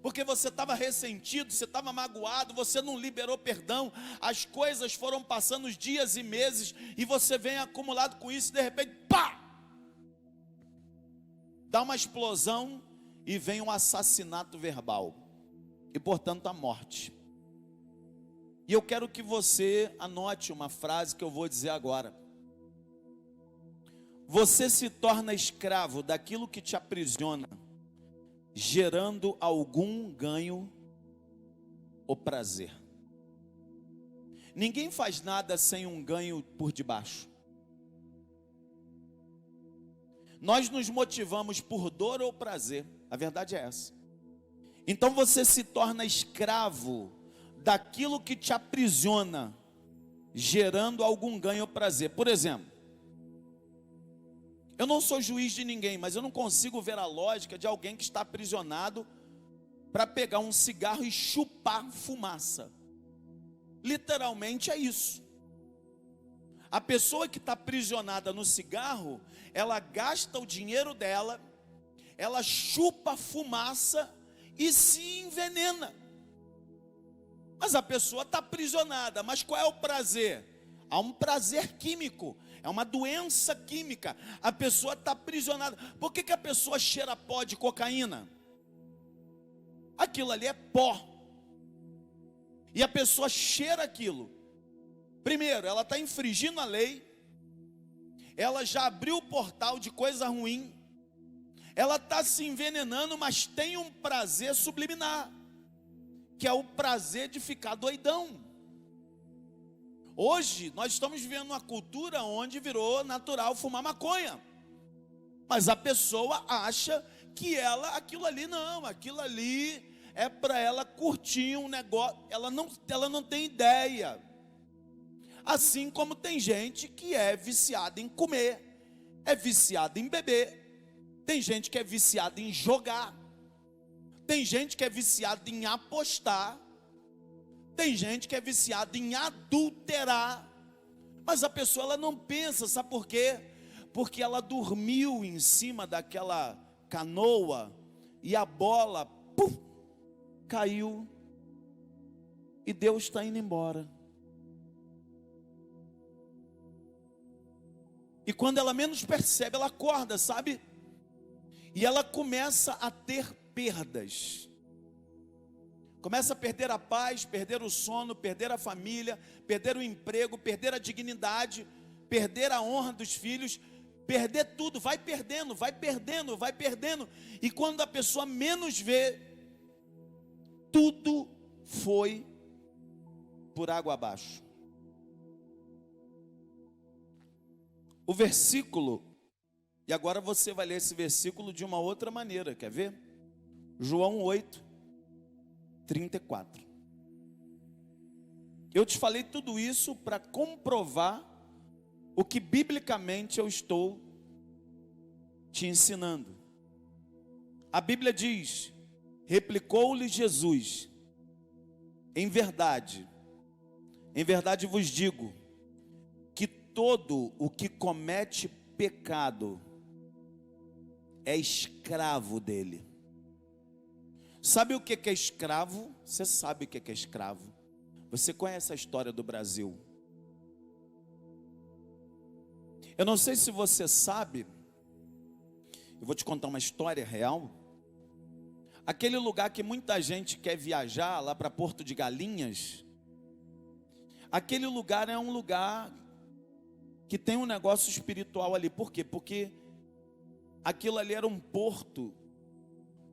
porque você estava ressentido, você estava magoado, você não liberou perdão, as coisas foram passando os dias e meses, e você vem acumulado com isso, e de repente, pá! Dá uma explosão e vem um assassinato verbal, e portanto a morte. E eu quero que você anote uma frase que eu vou dizer agora. Você se torna escravo daquilo que te aprisiona, gerando algum ganho ou prazer. Ninguém faz nada sem um ganho por debaixo. Nós nos motivamos por dor ou prazer, a verdade é essa. Então você se torna escravo daquilo que te aprisiona, gerando algum ganho ou prazer. Por exemplo, eu não sou juiz de ninguém, mas eu não consigo ver a lógica de alguém que está aprisionado para pegar um cigarro e chupar fumaça. Literalmente é isso. A pessoa que está aprisionada no cigarro, ela gasta o dinheiro dela, ela chupa a fumaça e se envenena. Mas a pessoa está aprisionada. Mas qual é o prazer? Há um prazer químico, é uma doença química. A pessoa está aprisionada. Por que a pessoa cheira pó de cocaína? Aquilo ali é pó. E a pessoa cheira aquilo. Primeiro, ela está infringindo a lei. Ela já abriu o portal de coisa ruim. Ela está se envenenando, mas tem um prazer subliminar, que é o prazer de ficar doidão. Hoje nós estamos vivendo uma cultura onde virou natural fumar maconha, mas a pessoa acha que aquilo ali é para ela curtir um negócio. Ela não tem ideia. Assim como tem gente que é viciada em comer, é viciada em beber, tem gente que é viciada em jogar, tem gente que é viciada em apostar, tem gente que é viciada em adulterar, mas a pessoa ela não pensa, sabe por quê? Porque ela dormiu em cima daquela canoa e a bola caiu e Deus está indo embora. E quando ela menos percebe, ela acorda, sabe? E ela começa a ter perdas. Começa a perder a paz, perder o sono, perder a família, perder o emprego, perder a dignidade, perder a honra dos filhos, perder tudo, vai perdendo. E quando a pessoa menos vê, tudo foi por água abaixo. O versículo, e agora você vai ler esse versículo de uma outra maneira, quer ver? João 8, 34. Eu te falei tudo isso para comprovar o que biblicamente eu estou te ensinando. A Bíblia diz: replicou-lhe Jesus, em verdade vos digo, que todo o que comete pecado é escravo dele. Sabe o que é escravo? Você sabe o que é escravo. Você conhece a história do Brasil. Eu não sei se você sabe, eu vou te contar uma história real. Aquele lugar que muita gente quer viajar, lá para Porto de Galinhas, aquele lugar é um lugar que tem um negócio espiritual ali. Por quê? Porque aquilo ali era um porto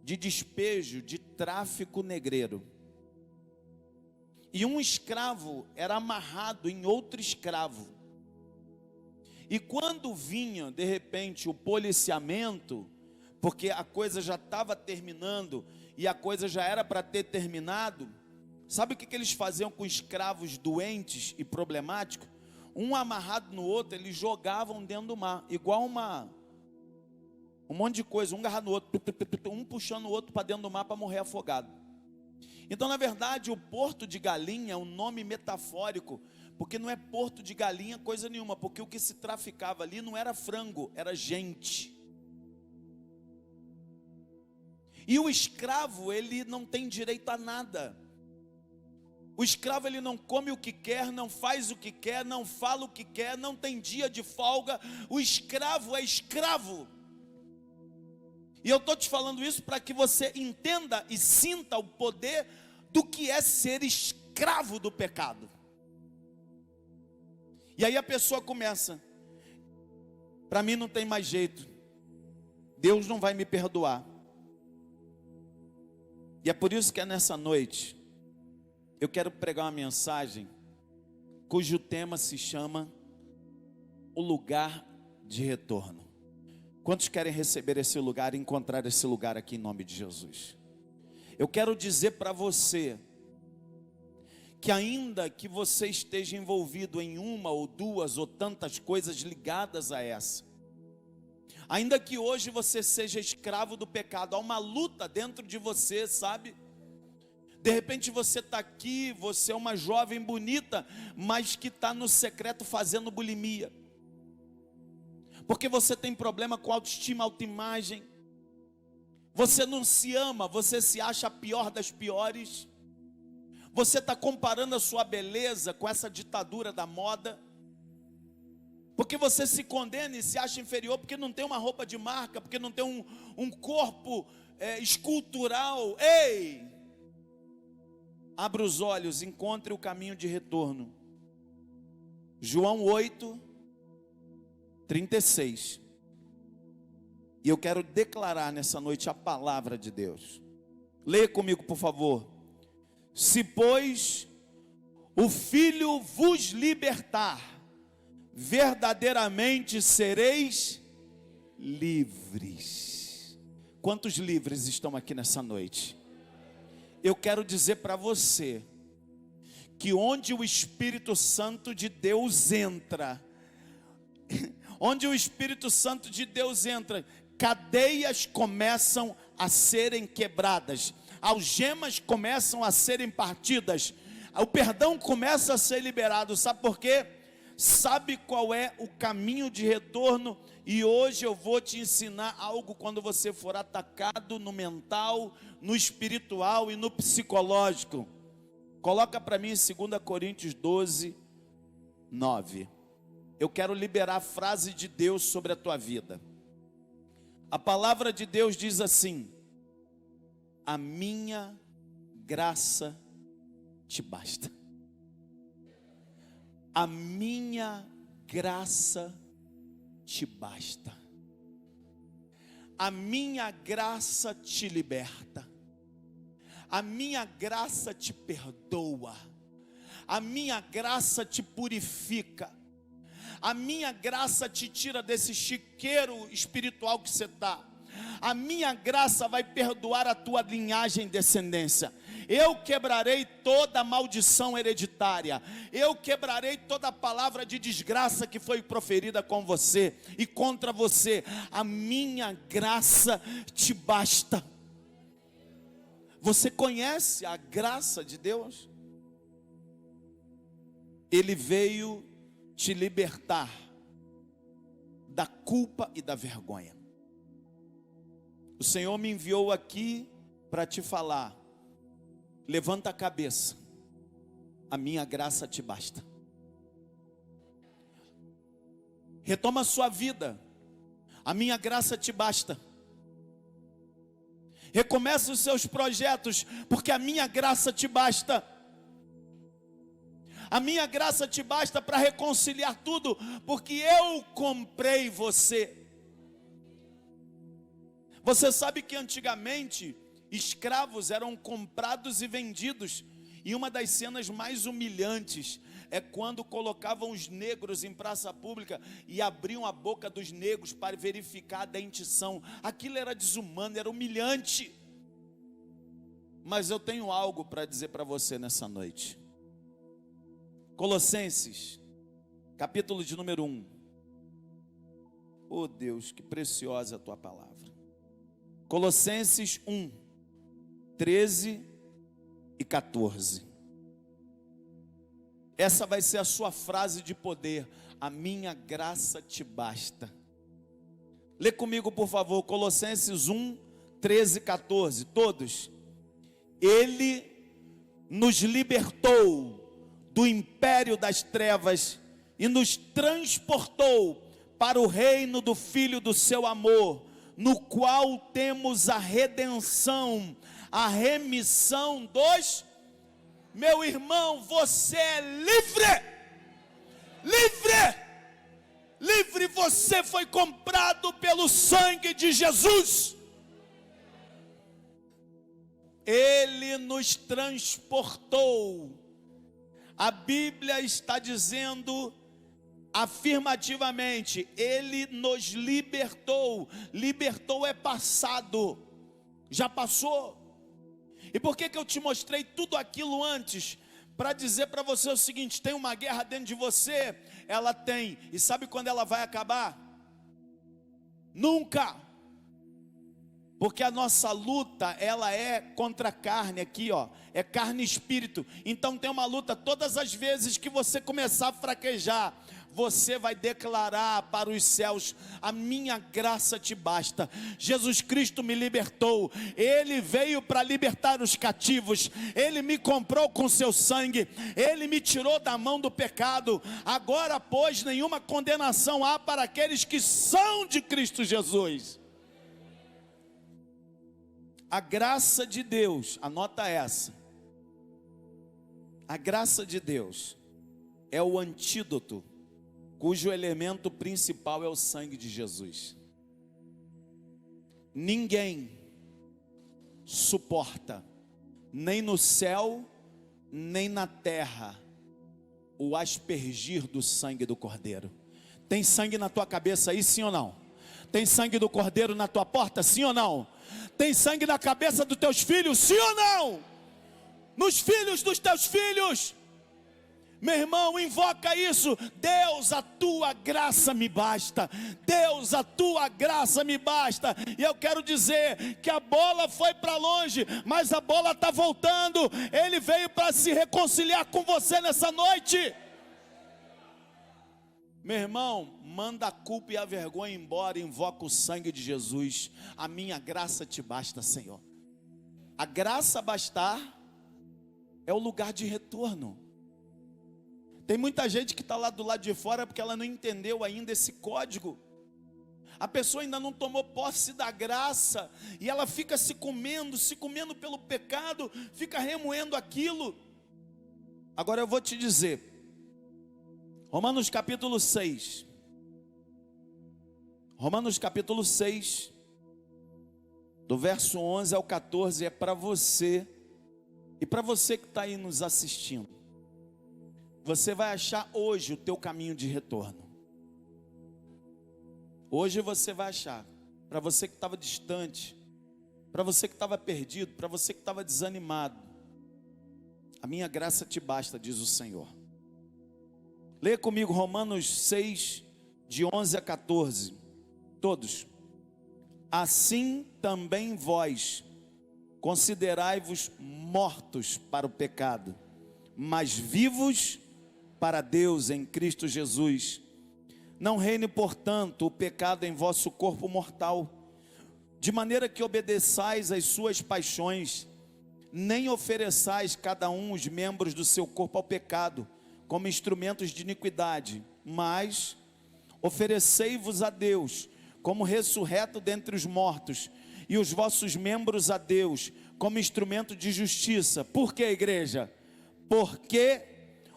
de despejo, de tráfico negreiro. E um escravo era amarrado em outro escravo. E quando vinha, de repente, o policiamento, porque a coisa já estava terminando e a coisa já era para ter terminado, sabe o que eles faziam com escravos doentes e problemáticos? Um amarrado no outro, eles jogavam dentro do mar, igual um monte de coisa, um agarrado no outro, um puxando o outro para dentro do mar para morrer afogado. Então, na verdade, o Porto de Galinha é um nome metafórico, porque não é Porto de Galinha coisa nenhuma, porque o que se traficava ali não era frango, era gente. E o escravo, ele não tem direito a nada. O escravo, ele não come o que quer, não faz o que quer, não fala o que quer, não tem dia de folga. O escravo é escravo. E eu estou te falando isso para que você entenda e sinta o poder do que é ser escravo do pecado. E aí a pessoa começa: para mim não tem mais jeito, Deus não vai me perdoar. E é por isso que nessa noite eu quero pregar uma mensagem cujo tema se chama o lugar de retorno. Quantos querem receber esse lugar e encontrar esse lugar aqui em nome de Jesus? Eu quero dizer para você que ainda que você esteja envolvido em uma ou duas ou tantas coisas ligadas a essa, ainda que hoje você seja escravo do pecado, há uma luta dentro de você, sabe? De repente você está aqui, você é uma jovem bonita, mas que está no secreto fazendo bulimia, porque você tem problema com autoestima, autoimagem, você não se ama, você se acha a pior das piores, você está comparando a sua beleza com essa ditadura da moda, porque você se condena e se acha inferior, porque não tem uma roupa de marca, porque não tem um corpo escultural. Ei! Abra os olhos, encontre o caminho de retorno. João 8, 36. E eu quero declarar nessa noite a palavra de Deus. Leia comigo, por favor. Se, pois, o Filho vos libertar, verdadeiramente sereis livres. Quantos livres estão aqui nessa noite? Eu quero dizer para você que onde o Espírito Santo de Deus entra, onde o Espírito Santo de Deus entra, cadeias começam a serem quebradas, algemas começam a serem partidas, o perdão começa a ser liberado. Sabe por quê? Sabe qual é o caminho de retorno? E hoje eu vou te ensinar algo quando você for atacado no mental, no espiritual e no psicológico. Coloca para mim em 2 Coríntios 12, 9. Eu quero liberar a frase de Deus sobre a tua vida. A palavra de Deus diz assim: a minha graça te basta. A minha graça te basta. A minha graça te liberta. A minha graça te perdoa. A minha graça te purifica. A minha graça te tira desse chiqueiro espiritual que você está. A minha graça vai perdoar a tua linhagem e descendência. Eu quebrarei toda maldição hereditária. Eu quebrarei toda palavra de desgraça que foi proferida com você e contra você. A minha graça te basta. Você conhece a graça de Deus? Ele veio te libertar da culpa e da vergonha. O Senhor me enviou aqui para te falar: levanta a cabeça, a minha graça te basta. Retoma a sua vida, a minha graça te basta. Recomeça os seus projetos, porque a minha graça te basta. A minha graça te basta para reconciliar tudo, porque eu comprei você. Você sabe que antigamente escravos eram comprados e vendidos, e uma das cenas mais humilhantes é quando colocavam os negros em praça pública e abriam a boca dos negros para verificar a dentição. Aquilo era desumano, era humilhante. Mas eu tenho algo para dizer para você nessa noite. Colossenses, capítulo de número 1. Oh Deus, que preciosa a tua palavra. Colossenses 1, 13 Essa vai ser a sua frase de poder: a minha graça te basta. Lê comigo, por favor, Colossenses 1, 13 e 14, todos. Ele nos libertou do império das trevas e nos transportou para o reino do Filho do seu amor, no qual temos a redenção, a remissão dos... Meu irmão, você é livre, livre, livre, você foi comprado pelo sangue de Jesus. Ele nos transportou. A Bíblia está dizendo afirmativamente, Ele nos libertou. Libertou é passado, já passou. E por que eu te mostrei tudo aquilo antes? Para dizer para você o seguinte: tem uma guerra dentro de você, ela tem, e sabe quando ela vai acabar? Nunca. Porque a nossa luta, ela é contra a carne aqui, ó, é carne e espírito. Então tem uma luta. Todas as vezes que você começar a fraquejar, você vai declarar para os céus: a minha graça te basta. Jesus Cristo me libertou, Ele veio para libertar os cativos, Ele me comprou com seu sangue, Ele me tirou da mão do pecado. Agora, pois, nenhuma condenação há para aqueles que são de Cristo Jesus. A graça de Deus, anota essa, a graça de Deus é o antídoto, cujo elemento principal é o sangue de Jesus. Ninguém suporta, nem no céu, nem na terra, o aspergir do sangue do Cordeiro. Tem sangue na tua cabeça aí, sim ou não? Tem sangue do Cordeiro na tua porta, sim ou não? Tem sangue na cabeça dos teus filhos, sim ou não? Nos filhos dos teus filhos. Meu irmão, invoca isso: Deus, a tua graça me basta. Deus, a tua graça me basta. E eu quero dizer que a bola foi para longe, mas a bola está voltando. Ele veio para se reconciliar com você nessa noite. Meu irmão, manda a culpa e a vergonha embora, invoca o sangue de Jesus. A minha graça te basta, Senhor. A graça bastar é o lugar de retorno. Tem muita gente que está lá do lado de fora porque ela não entendeu ainda esse código. A pessoa ainda não tomou posse da graça e ela fica se comendo pelo pecado, fica remoendo aquilo. Agora eu vou te dizer, Romanos capítulo 6. Romanos capítulo 6, do verso 11 ao 14, é para você, e para você que está aí nos assistindo. Você vai achar hoje o teu caminho de retorno. Hoje você vai achar. Para você que estava distante, para você que estava perdido, para você que estava desanimado, a minha graça te basta, diz o Senhor. Leia comigo Romanos 6, de 11 a 14. Todos. Assim também vós, considerai-vos mortos para o pecado, mas vivos para Deus em Cristo Jesus. Não reine, portanto, o pecado em vosso corpo mortal, de maneira que obedeçais às suas paixões, nem ofereçais cada um os membros do seu corpo ao pecado, como instrumentos de iniquidade, mas oferecei-vos a Deus, como ressurreto dentre os mortos, e os vossos membros a Deus, como instrumento de justiça. Por que, igreja? Porque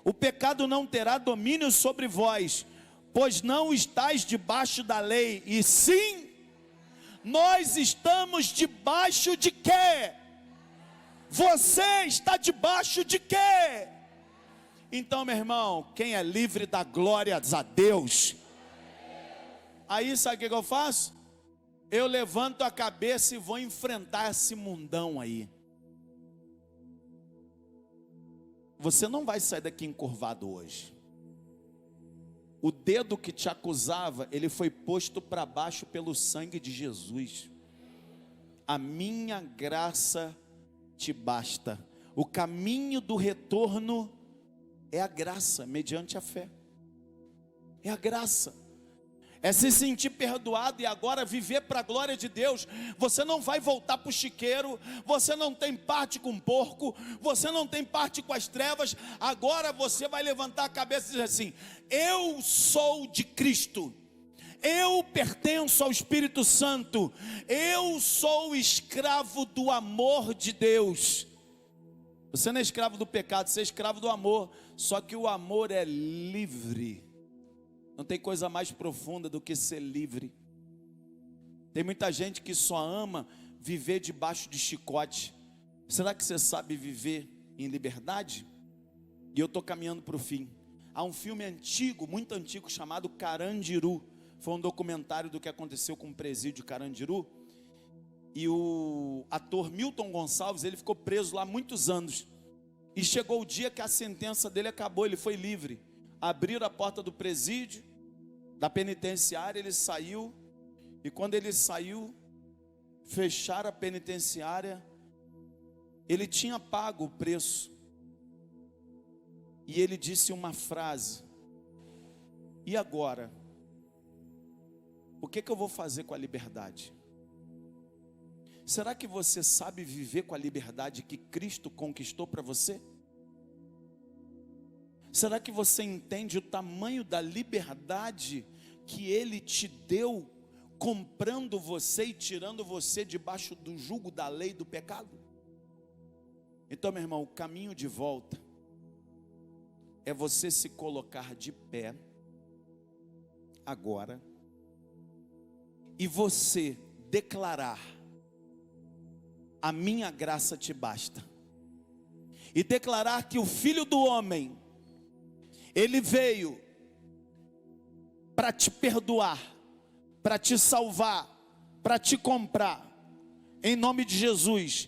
o pecado não terá domínio sobre vós, pois não estáis debaixo da lei, e sim, nós estamos debaixo de quê? Você está debaixo de quê? Então, meu irmão, quem é livre dá glórias a Deus. Aí sabe o que eu faço? Eu levanto a cabeça e vou enfrentar esse mundão aí. Você não vai sair daqui encurvado hoje. O dedo que te acusava, ele foi posto para baixo pelo sangue de Jesus. A minha graça te basta. O caminho do retorno é a graça, mediante a fé. É a graça. É se sentir perdoado e agora viver para a glória de Deus. Você não vai voltar para o chiqueiro, você não tem parte com o porco, você não tem parte com as trevas. Agora você vai levantar a cabeça e dizer assim: eu sou de Cristo, eu pertenço ao Espírito Santo, eu sou escravo do amor de Deus. Você não é escravo do pecado, você é escravo do amor. Só que o amor é livre. Não tem coisa mais profunda do que ser livre. Tem muita gente que só ama viver debaixo de chicote. Será que você sabe viver em liberdade? E eu estou caminhando para o fim. Há um filme antigo, muito antigo, chamado Carandiru. Foi um documentário do que aconteceu com o presídio Carandiru. E o ator Milton Gonçalves, ele ficou preso lá muitos anos. E chegou o dia que a sentença dele acabou, ele foi livre. Abriram a porta do presídio, da penitenciária, ele saiu. E quando ele saiu, fecharam a penitenciária. Ele tinha pago o preço. E ele disse uma frase: e agora? O que eu vou fazer com a liberdade? Será que você sabe viver com a liberdade que Cristo conquistou para você? Será que você entende o tamanho da liberdade que Ele te deu, comprando você e tirando você debaixo do jugo da lei do pecado? Então, meu irmão, o caminho de volta é você se colocar de pé agora e você declarar: a minha graça te basta. E declarar que o Filho do Homem, Ele veio para te perdoar, para te salvar, para te comprar. Em nome de Jesus,